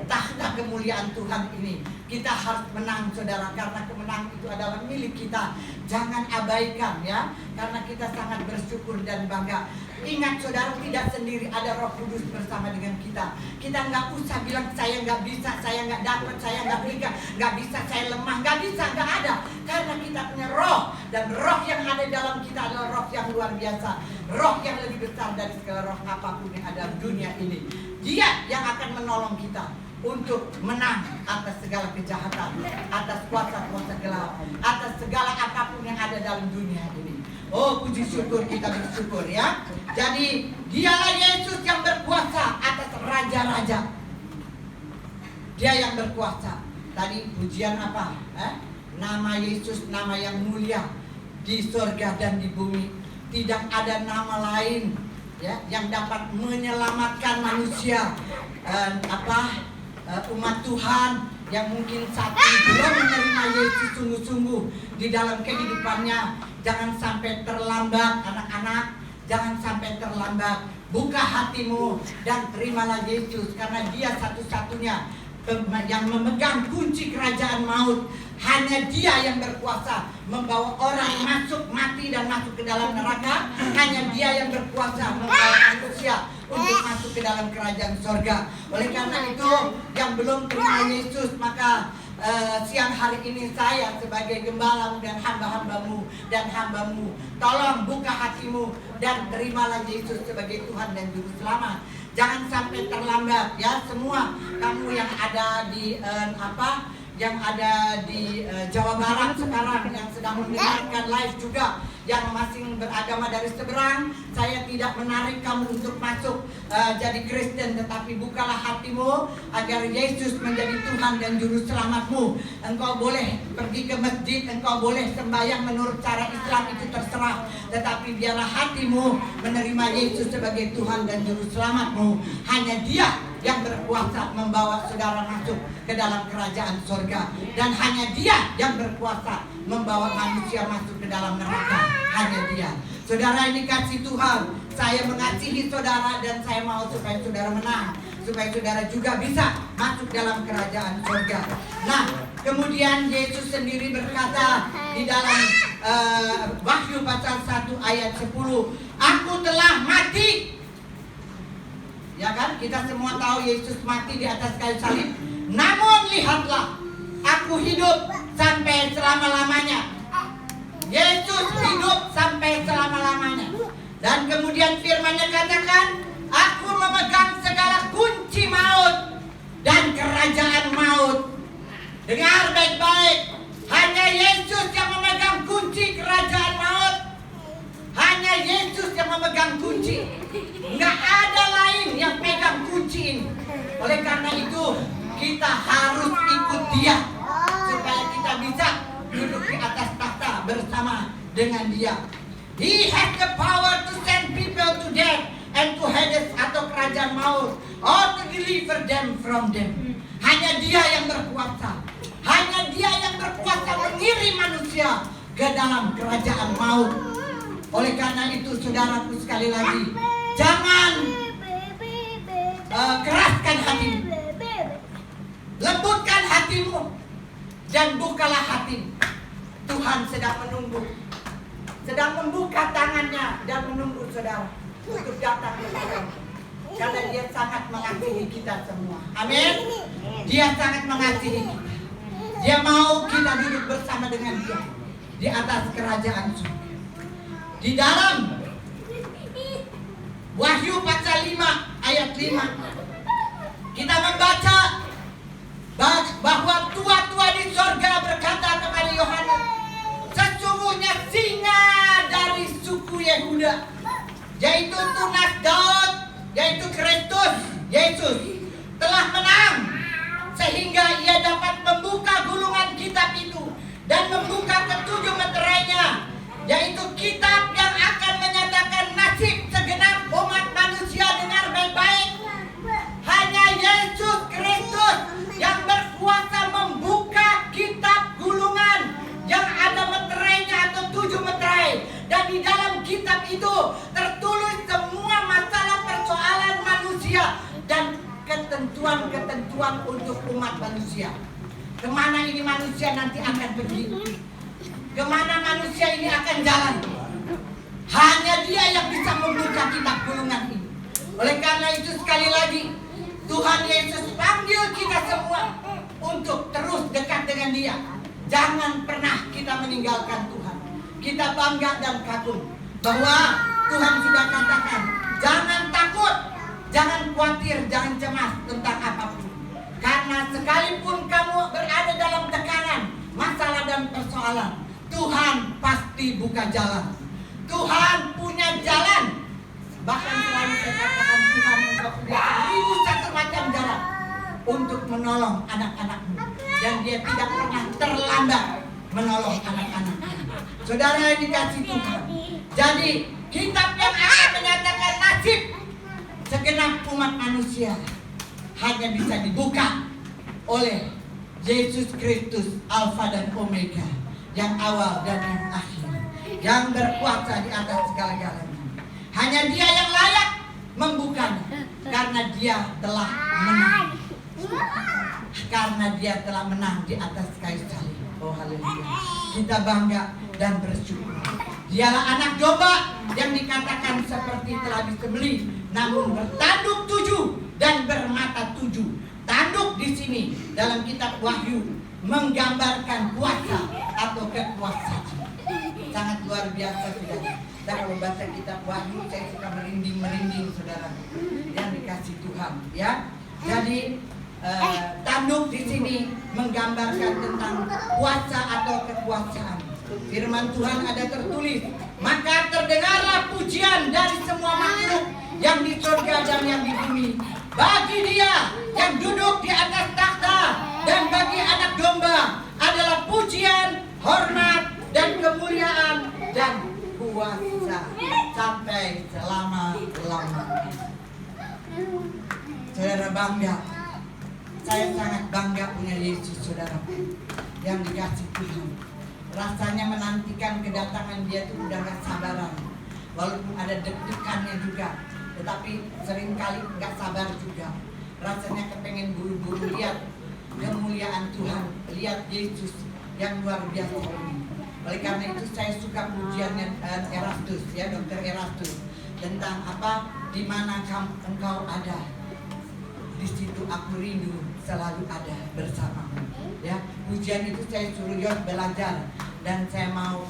tahta kemuliaan Tuhan ini. Kita harus menang, saudara, karena kemenangan itu adalah milik kita. Jangan abaikan, ya, karena kita sangat bersyukur dan bangga. Ingat, saudara, tidak sendiri, ada Roh Kudus bersama dengan kita. Kita nggak usah bilang saya nggak bisa, saya nggak dapat, saya nggak berikan, nggak bisa, saya lemah, nggak bisa, nggak ada. Karena kita punya Roh, dan Roh yang ada dalam kita adalah Roh yang luar biasa, Roh yang lebih besar dari segala roh apapun yang ada di dunia ini. Dia yang akan menolong kita untuk menang atas segala kejahatan, atas kuasa-kuasa gelap, atas segala apapun yang ada dalam dunia ini. Oh, puji syukur, kita bersyukur, ya. Jadi Dialah Yesus yang berkuasa atas raja-raja. Dia yang berkuasa. Tadi pujian apa? Nama Yesus, nama yang mulia di surga dan di bumi. Tidak ada nama lain, ya, yang dapat menyelamatkan manusia, umat Tuhan yang mungkin saat ini belum menerima Yesus sungguh-sungguh di dalam kehidupannya. Jangan sampai terlambat, anak-anak. Jangan sampai terlambat. Buka hatimu dan terimalah Yesus, karena Dia satu-satunya yang memegang kunci kerajaan maut. Hanya Dia yang berkuasa membawa orang masuk mati dan masuk ke dalam neraka. Hanya Dia yang berkuasa membawa manusia untuk masuk ke dalam kerajaan sorga. Oleh karena itu, yang belum terima Yesus, maka siang hari ini saya sebagai gembala dan hamba-hambamu dan hambamu, tolong buka hatimu dan terimalah Yesus sebagai Tuhan dan Juru Selamat. Jangan sampai terlambat ya, semua kamu yang ada di Jawa Barat sekarang yang sedang mendengarkan live juga, yang masih beragama dari seberang, saya tidak menarik kamu untuk masuk jadi Kristen, tetapi bukalah hatimu agar Yesus menjadi Tuhan dan Juru Selamatmu. Engkau boleh pergi ke masjid, engkau boleh sembahyang menurut cara Islam, itu terserah, tetapi biarlah hatimu menerima Yesus sebagai Tuhan dan Juru Selamatmu. Hanya Dia yang berkuasa membawa saudara masuk ke dalam kerajaan sorga, dan hanya Dia yang berkuasa membawa manusia masuk ke dalam neraka. Hanya Dia. Saudara, ini kasih Tuhan. Saya mengasihi saudara dan saya mau supaya saudara menang, supaya saudara juga bisa masuk dalam kerajaan sorga. Nah, kemudian Yesus sendiri berkata di dalam Wahyu pasal 1 ayat 10, Aku telah mati. Ya kan, kita semua tahu Yesus mati di atas kayu salib. Namun lihatlah, aku hidup sampai selama-lamanya. Yesus hidup sampai selama-lamanya. Dan kemudian firman-Nya katakan, Aku memegang segala kunci maut dan kerajaan maut. Dengar baik-baik, hanya Yesus yang memegang kunci kerajaan maut. Hanya Yesus yang memegang kunci. Nggak ada lain yang pegang kunci ini. Oleh karena itu, kita harus ikut Dia supaya kita bisa duduk di atas takhta bersama dengan Dia. He has the power to send people to death and to Hades atau kerajaan maut, or to deliver them from them. Hanya Dia yang berkuasa. Hanya Dia yang berkuasa mengirim manusia ke dalam kerajaan maut. Oleh karena itu, saudaraku, sekali lagi, jangan keraskan hatimu, lembutkan hatimu, dan bukalah hati. Tuhan sedang menunggu, sedang membuka tangannya dan menunggu saudara untuk datang kepada-Nya, karena Dia sangat mengasihi kita semua. Amin. Dia sangat mengasihi kita. Dia mau kita duduk bersama dengan Dia di atas kerajaan surga. Di dalam Wahyu pasal 5 ayat 5 kita membaca bahwa tua-tua di sorga berkata kepada Yohanes, sesungguhnya singa dari suku Yehuda, yaitu tunas Daud, yaitu Kristus Yesus, telah menang sehingga Ia dapat membuka gulungan kitab itu dan membuka ketujuh meterainya, yaitu kitab yang akan menyatakan nasib segenap umat manusia. Dengar baik-baik, hanya Yesus Kristus yang berkuasa membuka kitab gulungan yang ada meterainya atau 7 meterai, dan di dalam kitab itu tertulis semua masalah persoalan manusia dan ketentuan-ketentuan untuk umat manusia. Kemana ini manusia nanti akan pergi, kemana manusia ini akan jalan, hanya Dia yang bisa membuka kitab gulungan ini. Oleh karena itu, sekali lagi, Tuhan Yesus panggil kita semua untuk terus dekat dengan Dia. Jangan pernah kita meninggalkan Tuhan. Kita bangga dan kagum bahwa Tuhan sudah katakan, jangan takut, jangan khawatir, jangan cemas tentang apapun. Karena sekalipun kamu berada dalam tekanan, masalah dan persoalan, Tuhan pasti buka jalan. Tuhan punya jalan. Bahkan selalu saya katakan, Tuhan punya 1001 macam jalan untuk menolong anak-anakmu. Dan Dia tidak pernah terlambat menolong anak-anakmu. Saudara yang dikasih Tuhan, jadi kitab yang akan menyatakan nasib segenap umat manusia hanya bisa dibuka oleh Yesus Kristus, Alfa dan Omega, yang awal dan yang akhir, yang berkuasa di atas segala-galanya. Hanya Dia yang layak membukanya, karena Dia telah menang. Karena dia telah menang di atas kayu salib. Oh haleluya. Kita bangga dan bersyukur. Dialah anak domba yang dikatakan seperti telah disembelih, namun bertanduk 7 dan bermata 7. Tanduk di sini dalam kitab Wahyu menggambarkan kuasa atau kekuasaan. Sangat luar biasa, saudara. Dan kalau baca kitab Wahyu, saya suka merinding saudara, yang dikasih Tuhan, ya. Jadi tanduk di sini menggambarkan tentang kuasa atau kekuasaan. Firman Tuhan ada tertulis, maka terdengarlah pujian dari semua makhluk yang di surga dan yang di bumi bagi Dia yang duduk di atas takhta, dan bagi anak domba adalah pujian, hormat, dan kemuliaan dan kuasa sampai selama-lamanya. Saudara bangga. Saya sangat bangga punya Yesus, saudara, yang dikasih Tuhan. Rasanya menantikan kedatangan Dia itu udah gak sabaran. Walaupun ada deg-degannya juga, tetapi seringkali gak sabar juga. Rasanya kepengen buru-buru lihat kemuliaan Tuhan, lihat Yesus yang luar biasa ini. Oleh karena itu saya suka pujiannya Erastus, ya, Dr. Erastus, tentang apa, di mana engkau ada, di situ aku rindu selalu ada bersamamu. Ya, pujian itu saya suruh Yos belajar, dan saya mau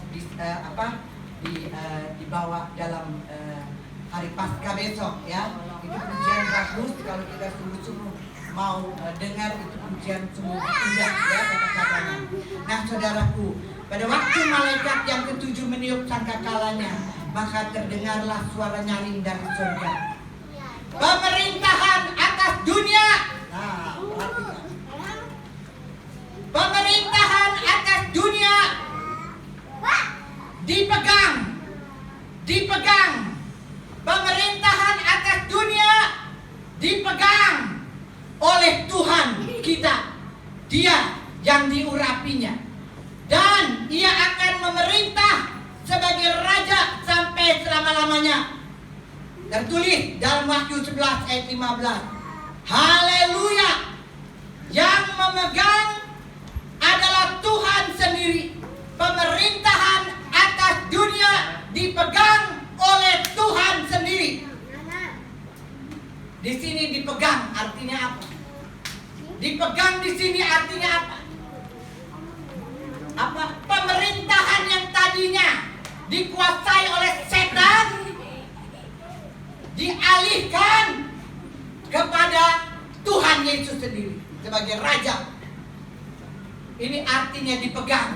dibawa dalam hari Paskah besok, ya. Itu pujian bagus kalau kita sungguh-sungguh mau dengar itu pujian sungguh indah, ya, kata-katanya. Nah, saudaraku, pada waktu malaikat yang ke-7 meniup sangkakalanya, maka terdengarlah suara nyaring dari surga. Pemerintahan atas dunia. Nah, perhatikan. Pemerintahan atas dunia dipegang. Pemerintahan atas dunia dipegang oleh Tuhan kita. Dia yang diurapinya, dan Ia akan memerintah sebagai raja sampai selama-lamanya. Tertulis dalam Wahyu 11 ayat 15. Haleluya. Yang memegang adalah Tuhan sendiri. Pemerintahan atas dunia dipegang oleh Tuhan sendiri. Di sini dipegang artinya apa? Dipegang di sini artinya apa? Apa? Pemerintahan yang tadinya dikuasai oleh setan dialihkan kepada Tuhan Yesus sendiri sebagai raja. Ini artinya dipegang.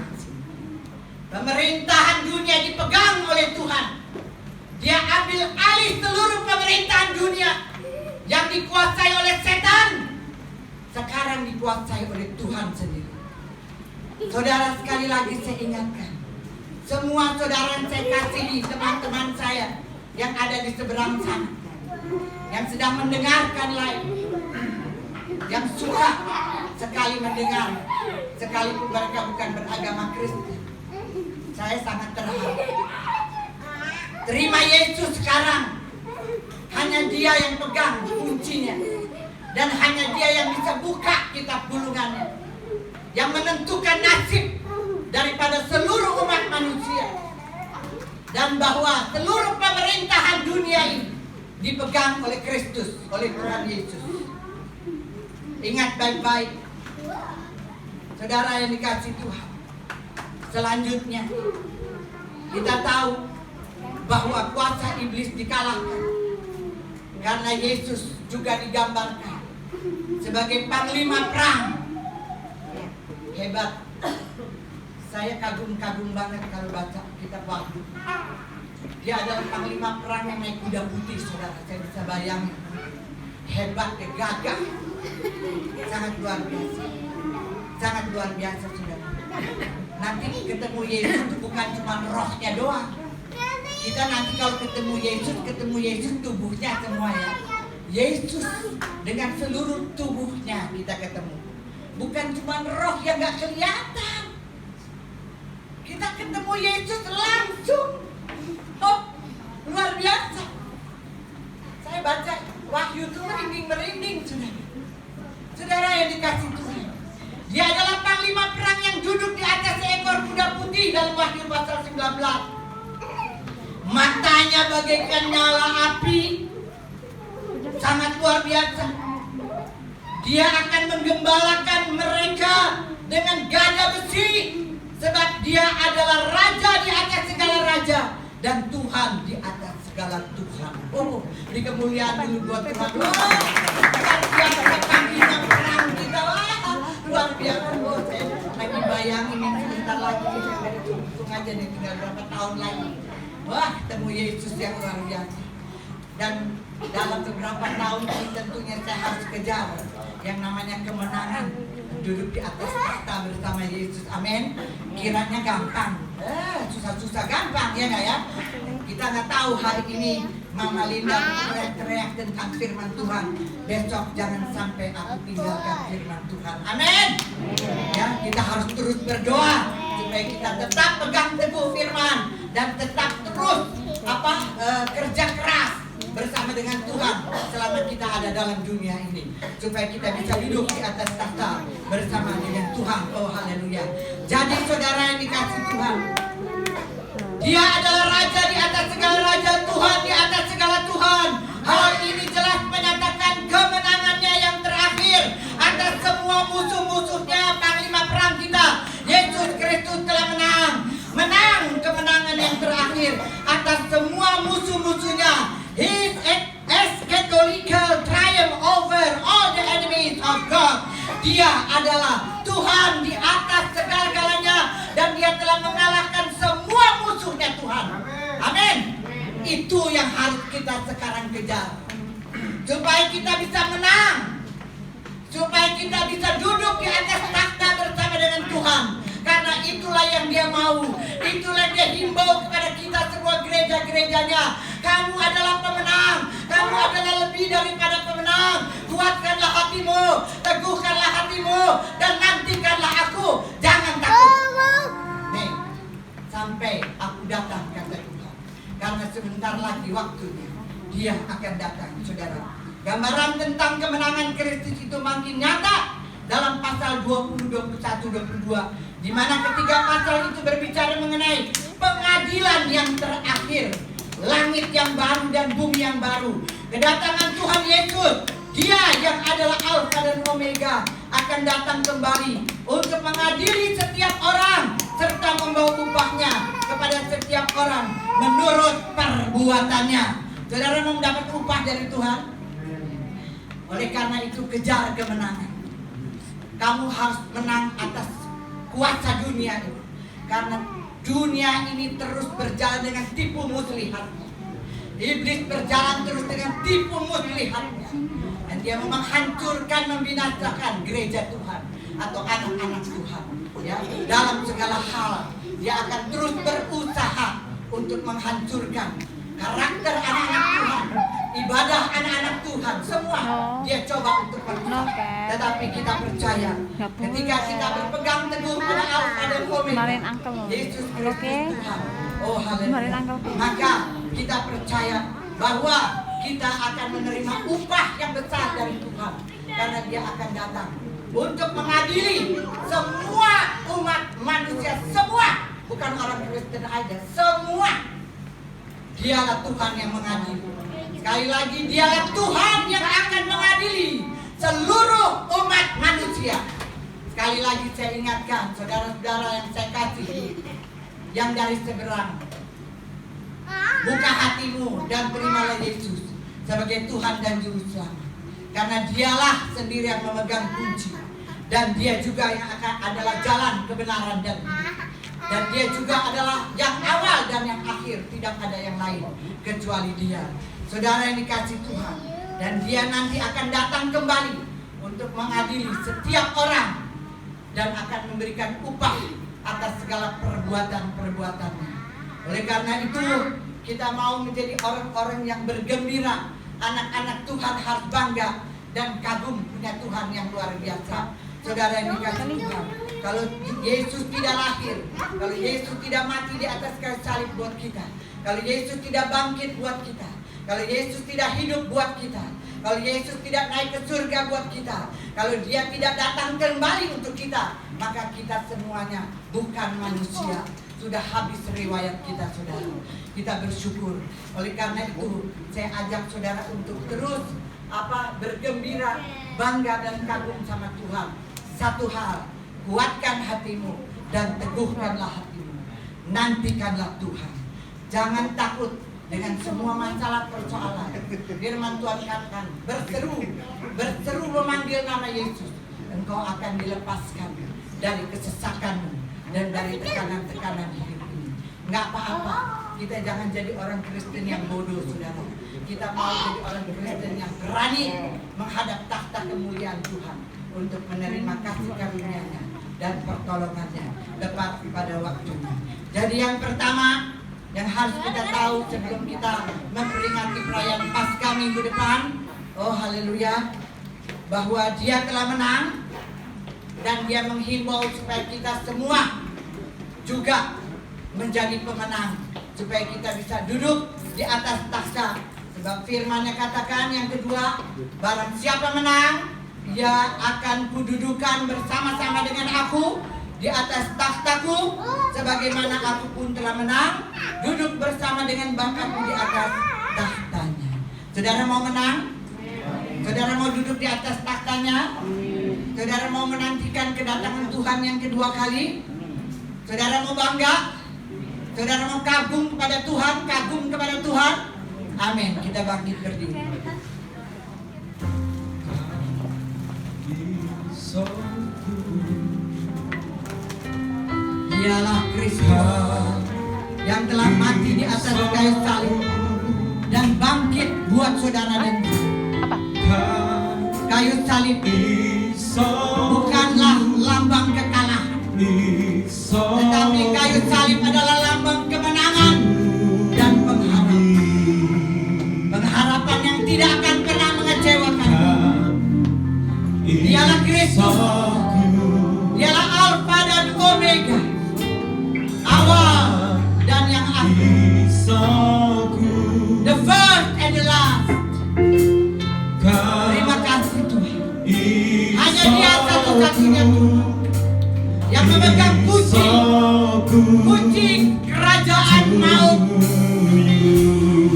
Pemerintahan dunia dipegang oleh Tuhan. Dia ambil alih seluruh pemerintahan dunia yang dikuasai oleh setan, sekarang dikuasai oleh Tuhan sendiri. Saudara, sekali lagi saya ingatkan, semua saudara yang saya kasihi, teman-teman saya yang ada di seberang sana, yang sedang mendengarkan live, yang suka sekali mendengar, sekalipun mereka bukan beragama Kristen, saya sangat terharu. Terima Yesus sekarang. Hanya Dia yang pegang kuncinya, dan hanya Dia yang bisa buka kitab gulungannya, yang menentukan nasib daripada seluruh umat manusia, dan bahwa seluruh pemerintahan dunia ini dipegang oleh Kristus, oleh Tuhan Yesus. Ingat baik-baik, saudara yang dikasih Tuhan. Selanjutnya kita tahu bahwa kuasa iblis dikalahkan, karena Yesus juga digambarkan sebagai panglima perang. Hebat. Saya kagum-kagum banget kalau baca kitab Wahyu. Dia adalah panglima perang yang naik kuda putih, saudara. Saya bisa bayangin. Hebat, dia gagah. Sangat luar biasa. Sangat luar biasa, saudara. Nanti ketemu Yesus itu bukan cuma rohnya doang. Kita nanti kalau ketemu Yesus tubuhnya semua, ya. Yesus dengan seluruh tubuhnya kita ketemu. Bukan cuma roh yang gak kelihatan. Kita ketemu Yesus langsung. Oh, luar biasa. Saya baca Wahyu itu merinding, saudara. Saudara lagi dalam Wahyu pasal 19. Matanya bagaikan nyala api, sangat luar biasa. Dia akan menggembalakan mereka dengan gada besi, sebab dia adalah raja di atas segala raja dan Tuhan di atas segala Tuhan. Oh, di kemuliaan dulu buat Tuhan. Luar biasa panggilan perang kita. Luar biasa. Oh, saya lagi bayangin ini sebentar lagi. Hitung aja nih, tinggal berapa tahun lagi. Wah, ketemu Yesus yang luar biasa. Dan dalam beberapa tahun ini tentunya saya harus kejar yang namanya kemenangan, duduk di atas tahta bersama Yesus. Amin. Kiranya gampang, susah-susah gampang ya nggak ya? Kita nggak tahu hari ini Mama Linda teriak-teriak tentang firman Tuhan. Besok jangan sampai aku tinggalkan firman Tuhan. Amin. Ya, kita harus terus berdoa supaya kita tetap pegang teguh firman dan tetap terus kerja keras bersama dengan Tuhan selama kita ada dalam dunia ini, supaya kita bisa duduk di atas tahta bersama dengan Tuhan. Oh haleluya. Jadi saudara yang dikasih Tuhan, Dia adalah raja di atas segala raja, Tuhan di atas segala Tuhan. Hal ini jelas menyatakan kemenangannya yang terakhir atas semua musuh-musuhnya. Panglima perang kita Yesus Kristus telah menang kemenangan yang terakhir atas semua musuh-musuhnya. His eschatological triumph over all the enemies of God. Dia adalah Tuhan di atas segala-galanya dan Dia telah mengalahkan semua musuhnya Tuhan. Amin. Itu yang harus kita sekarang kejar, supaya kita bisa menang, supaya kita bisa duduk di atas takhta bersama dengan Tuhan. Karena itulah yang Dia mau, itulah Dia himbau kepada kita semua gereja-gerejanya. Kamu adalah pemenang, kamu adalah lebih daripada pemenang. Kuatkanlah hatimu, teguhkanlah hatimu, dan nantikanlah aku. Jangan takut. Nih, sampai aku datang, kata Tuhan. Karena sebentar lagi waktunya Dia akan datang, saudara. Gambaran tentang kemenangan Kristus itu makin nyata dalam pasal 20, 21, 22. Di mana ketiga pasal itu berbicara mengenai pengadilan yang terakhir, langit yang baru dan bumi yang baru. Kedatangan Tuhan Yesus, Dia yang adalah Alfa dan Omega, akan datang kembali untuk mengadili setiap orang serta membawa upahnya kepada setiap orang menurut perbuatannya. Saudara mau mendapat upah dari Tuhan? Oleh karena itu kejar kemenangan. Kamu harus menang atas kuasa dunia ini, karena dunia ini terus berjalan dengan tipu muslihatnya. Iblis berjalan terus dengan tipu muslihatnya, dan dia menghancurkan, membinasakan gereja Tuhan atau anak-anak Tuhan. Ya, dalam segala hal dia akan terus berusaha untuk menghancurkan karakter anak-anak Tuhan, ibadah anak-anak Tuhan, semua dia coba untuk merusak. Tetapi kita percaya, ketika kita berpegang teguh pada Alfa dan Omega, Yesus Kristus Tuhan, oh haleluya, maka kita percaya bahwa kita akan menerima upah yang besar dari Tuhan, karena Dia akan datang untuk mengadili semua umat manusia, semua, bukan orang Kristen aja, semua. Dialah Tuhan yang mengadili. Sekali lagi, Dialah Tuhan yang akan mengadili seluruh umat manusia. Sekali lagi saya ingatkan saudara-saudara yang saya kasih, yang dari seberang, buka hatimu dan terimalah Yesus sebagai Tuhan dan Juru Selamat. Karena Dialah sendiri yang memegang kunci, dan Dia juga yang akan adalah jalan kebenaran dan hidup. Dan Dia juga adalah yang awal dan yang akhir, tidak ada yang lain kecuali Dia. Saudara yang dikasih Tuhan, dan Dia nanti akan datang kembali untuk mengadili setiap orang dan akan memberikan upah atas segala perbuatan-perbuatannya. Oleh karena itu, kita mau menjadi orang-orang yang bergembira. Anak-anak Tuhan harus bangga dan kagum punya Tuhan yang luar biasa. Saudara yang dikasih Tuhan, kalau Yesus tidak lahir, kalau Yesus tidak mati di atas kayu salib buat kita, kalau Yesus tidak bangkit buat kita, kalau Yesus tidak hidup buat kita, kalau Yesus tidak naik ke surga buat kita, kalau Dia tidak datang kembali untuk kita, maka kita semuanya bukan manusia. sudah habis riwayat kita, saudara. Kita bersyukur. Oleh karena itu, saya ajak saudara untuk terus bergembira, bangga dan kagum sama Tuhan. Satu hal, kuatkan hatimu dan teguhkanlah hatimu. Nantikanlah Tuhan. Jangan takut dengan semua masalah persoalan. Firman Tuhan katakan, berseru memanggil nama Yesus, engkau akan dilepaskan dari kesesakanmu dan dari tekanan-tekanan hidup ini. Nggak apa-apa, kita jangan jadi orang Kristen yang bodoh, saudara. Kita mau jadi orang Kristen yang berani menghadap takhta kemuliaan Tuhan untuk menerima kasih karunia-Nya dan pertolongannya tepat pada waktunya. Jadi yang pertama yang harus kita tahu sebelum kita memperingati perayaan Paskah minggu depan, oh haleluya, bahwa Dia telah menang dan Dia menghimbau supaya kita semua juga menjadi pemenang, supaya kita bisa duduk di atas takhta. Sebab firman-Nya katakan yang kedua, barang siapa menang, ia akan kududukan bersama-sama dengan aku di atas takhtaku, sebagaimana aku pun telah menang, duduk bersama dengan Bapa-Ku di atas tahtanya. Saudara mau menang? Saudara mau duduk di atas tahtanya? Saudara mau menantikan kedatangan Tuhan yang kedua kali? Saudara mau bangga? Saudara mau kagum kepada Tuhan? Kagum kepada Tuhan? Amin. Kita bangkit berdiri. Dialah Kristus yang telah mati di atas kayu salib dan bangkit buat saudara dan kayu salib bukanlah lambang kekalahan, tetapi kayu salib adalah lambang kemenangan dan pengharapan yang tidak akan pernah mengecewakan. Dialah Kristus, dialah Alfa dan Omega, awal dan yang akhir, the first and the last. Terima kasih Tuhan. Hanya Dia satu-satunya Tuhan yang memegang kunci kerajaan maut.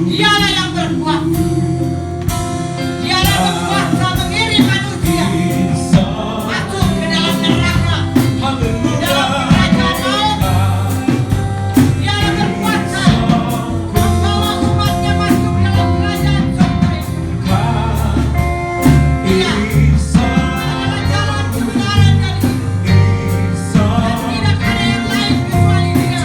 Dialah yang berkuasa. Dialah berkuasa mengirim manusia masuk ke dalam neraka, dalam kerajaan maut. Dialah berkuasa membawa umatnya masuk dalam kerajaan surga itu. Dia adalah jalan kebenaran dan hidup, dan tidak ada yang lain kecuali Dia.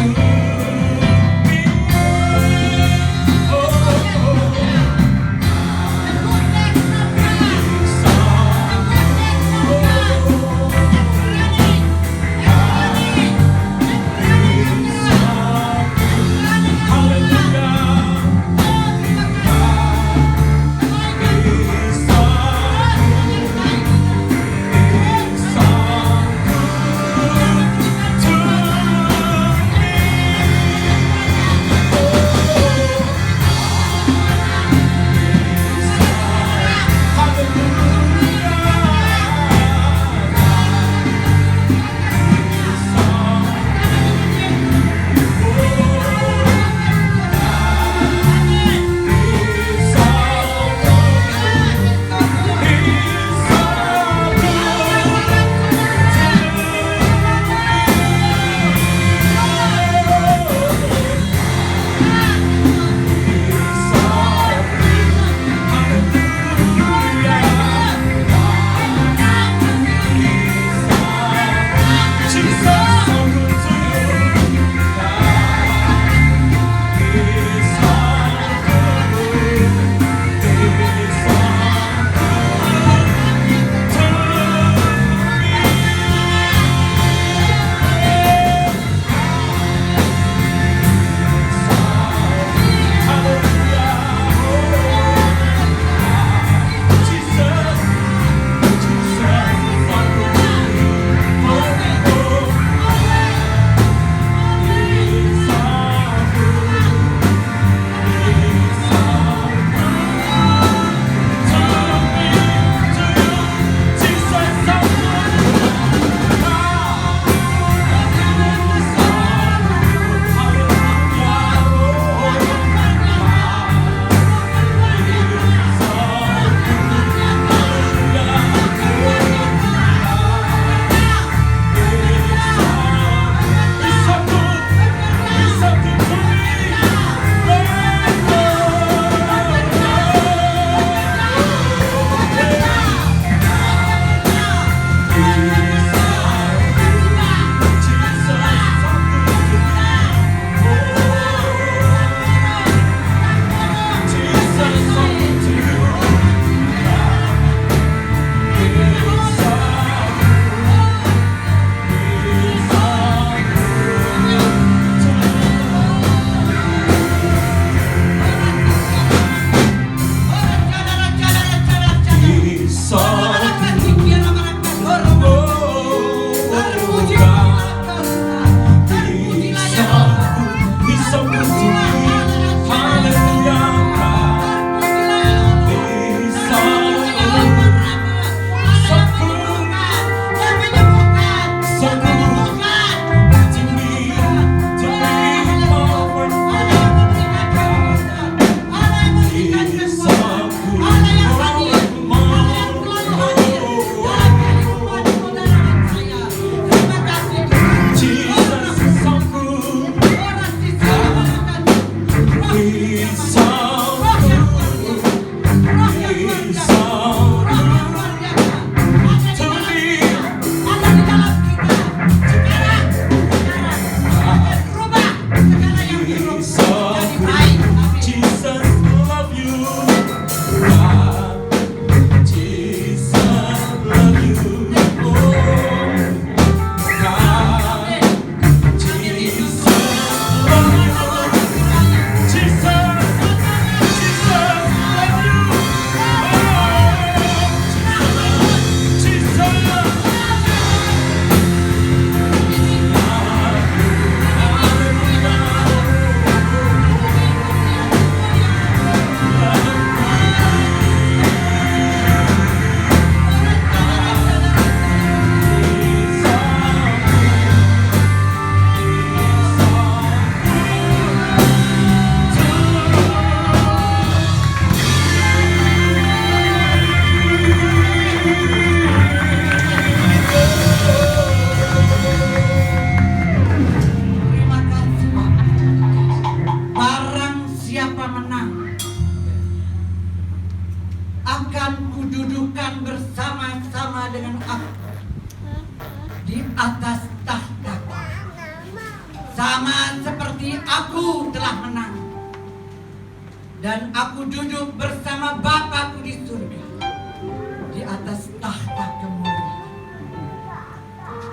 atas tahta, sama seperti aku telah menang, dan aku duduk bersama Bapakku di surga, di atas tahta kemuliaan.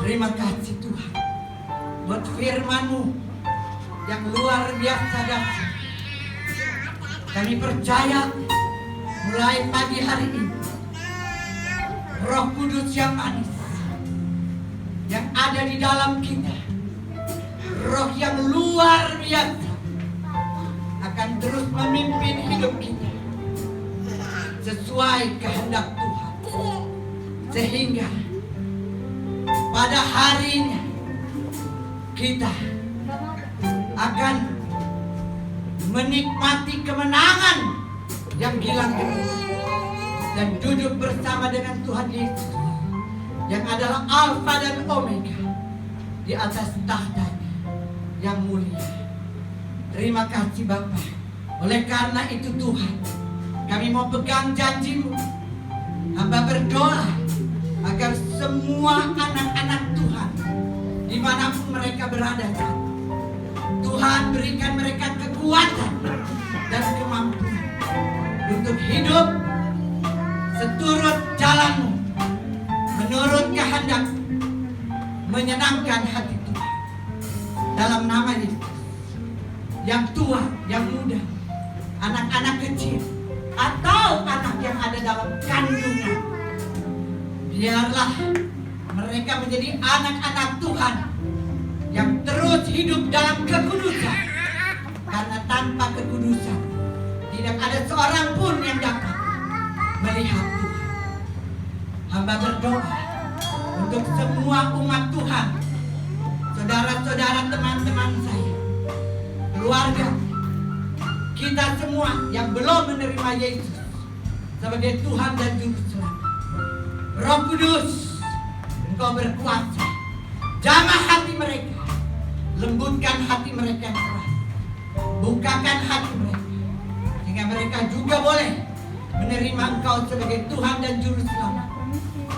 Terima kasih Tuhan buat firman-Mu yang luar biasa dahsyat. Kami percaya mulai pagi hari ini, Roh Kudus yang manis yang ada di dalam kita, roh yang luar biasa, akan terus memimpin hidup kita sesuai kehendak Tuhan, sehingga pada harinya kita akan menikmati kemenangan yang gilang dan duduk bersama dengan Tuhan Yesus yang adalah Alfa dan Omega di atas tahtanya yang mulia. Terima kasih Bapa. Oleh karena itu Tuhan, kami mau pegang janji-Mu. Hamba berdoa agar semua anak-anak Tuhan dimanapun mereka berada, Tuhan berikan mereka kekuatan dan kemampuan untuk hidup seturut jalan-Mu, menurut kehendak, menyenangkan hati Tuhan. Dalam nama Yesus, yang tua, yang muda, anak-anak kecil, atau anak yang ada dalam kandungan, biarlah mereka menjadi anak-anak Tuhan yang terus hidup dalam kekudusan. Karena tanpa kekudusan tidak ada seorang pun yang dapat melihat Tuhan. Hamba berdoa untuk semua umat Tuhan, saudara-saudara, teman-teman saya, keluarga, kita semua yang belum menerima Yesus sebagai Tuhan dan Juru Selamat. Roh Kudus, Engkau berkuasa, jamah hati mereka, lembutkan hati mereka yang keras, bukakan hati mereka, sehingga mereka juga boleh menerima Engkau sebagai Tuhan dan Juru Selamat.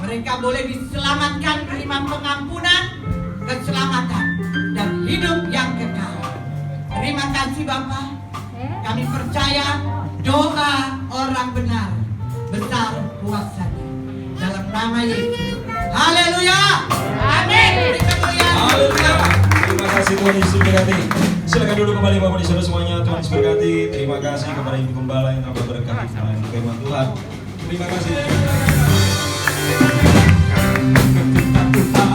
Mereka boleh diselamatkan, menerima pengampunan, keselamatan, dan hidup yang kekal. Terima kasih Bapa. Kami percaya doa orang benar besar kuasanya. Dalam nama Yesus. Haleluya. Amin. Beri kemuliaan. Haleluya. Terima kasih Tuhan Yesus berkati. Silakan duduk kembali Bapak di saudara semuanya. Tuhan Yesus berkati. Terima kasih kepada Ibu Gembala yang telah berkati dengan firman Tuhan. Terima kasih. Kita berdoa.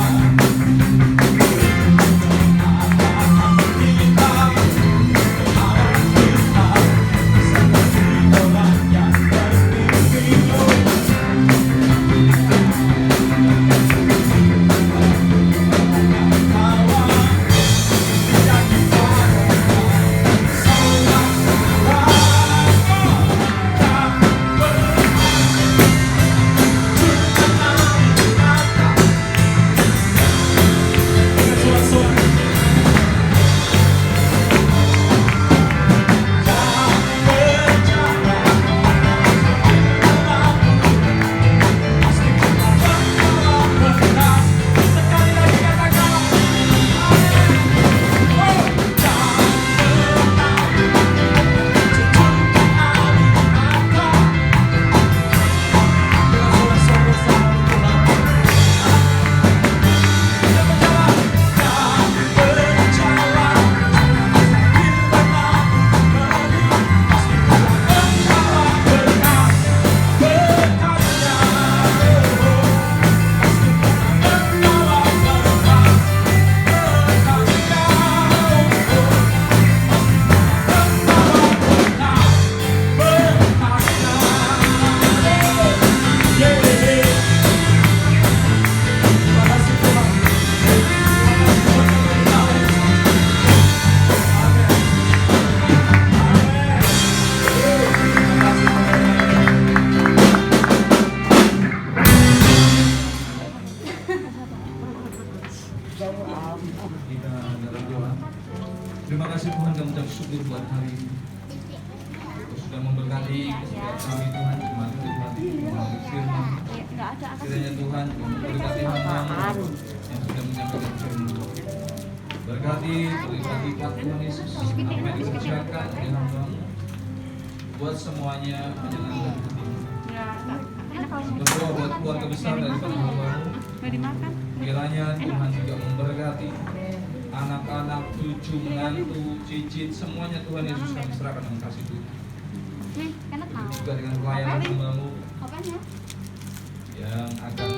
Terima kasih Tuhan, kami ucap syukur buat hari ini. Kau sudah memberkati setiap kami Tuhan, menikmati melalui firman. Kiranya Tuhan memberkati hamba yang sudah menyampaikan firman. Berkati berlipat-lipat Tuhan Yesus apa yang dikerjakan di hamba-Mu, buat semuanya menyenangkan hati-Mu. Berdoa buat keluarga besar daripada hamba-Mu, kiranya Tuhan juga memberkati anak-anak, cucu, menantu, cicit, semuanya Tuhan Yesus kami serahkan dalam kasih Tuhan. Juga dengan pelayanan hamba-Mu yang akan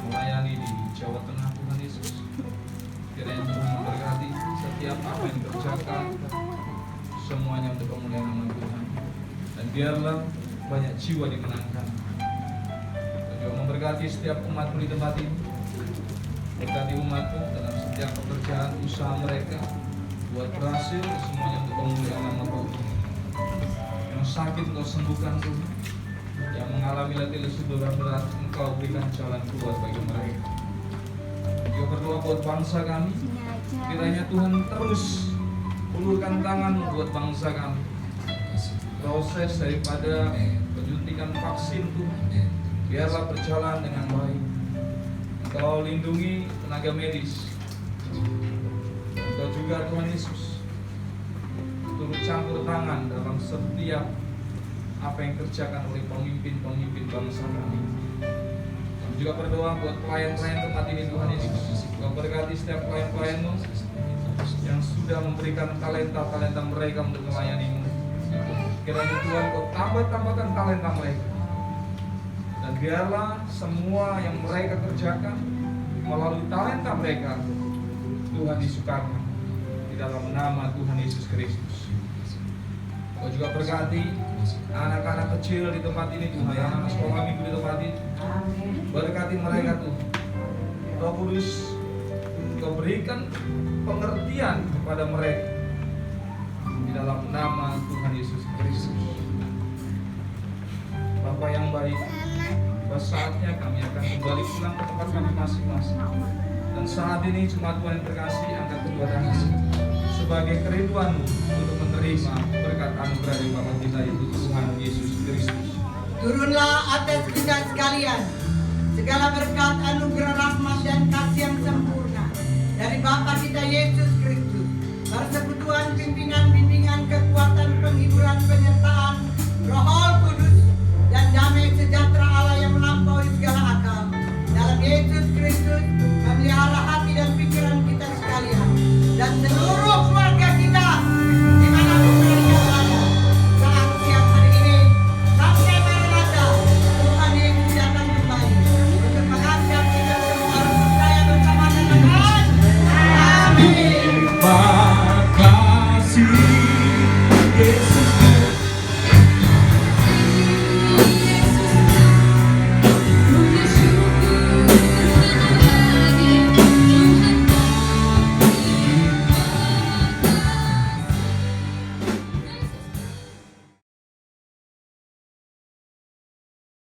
melayani di Jawa Tengah Tuhan Yesus. Kiranya Tuhan memberkati setiap apa yang dikerjakan, semuanya untuk kemuliaan nama Tuhan. Dan biarlah banyak jiwa dimenangkan. Dan juga memberkati setiap umat-Mu di tempat ini. Berkati umat-Mu dalam setiap pekerjaan usaha mereka, buat berhasil semuanya untuk kemuliaan nama Tuhan. Yang sakit Engkau sembuhkan Tuhan, yang mengalami letih lesu berat, Engkau berikan jalan keluar bagi mereka. Juga berdoa buat bangsa kami, kiranya Tuhan terus ulurkan tangan buat bangsa kami. Proses daripada penyuntikan vaksin Tuhan, biarlah berjalan dengan baik. Engkau lindungi tenaga medis. Engkau juga Tuhan Yesus turut campur tangan dalam setiap apa yang dikerjakan oleh pemimpin-pemimpin bangsa kami. Kami juga berdoa buat pelayan-pelayan tempat ini Tuhan Yesus. Engkau berkati setiap pelayan-pelayan-Mu yang sudah memberikan talenta-talenta mereka untuk melayani-Mu. Kiranya Tuhan Kau tambahkan talenta mereka. Dan biarlah semua yang mereka kerjakan melalui talenta mereka, Tuhan disukakan di dalam nama Tuhan Yesus Kristus. Kau juga berkati anak-anak kecil di tempat ini, Tuhan, anak-anak sekolah minggu di tempat ini. Berkati mereka Tuhan. Roh Kudus, Kau berikan pengertian kepada mereka di dalam nama Tuhan Yesus Kristus. Bapa yang baik, saatnya kami akan kembali pulang ke tempat kami masing-masing. Dan saat ini jemaat Tuhan yang terkasih, angkat kedua tangan sebagai kerinduan-Mu untuk menerima berkat anugerah dari Bapa kita yaitu Tuhan Yesus Kristus. Turunlah atas kita sekalian segala berkat anugerah rahmat dan kasih yang sempurna dari Bapa kita Yesus Kristus, persekutuan pimpinan-bimbingan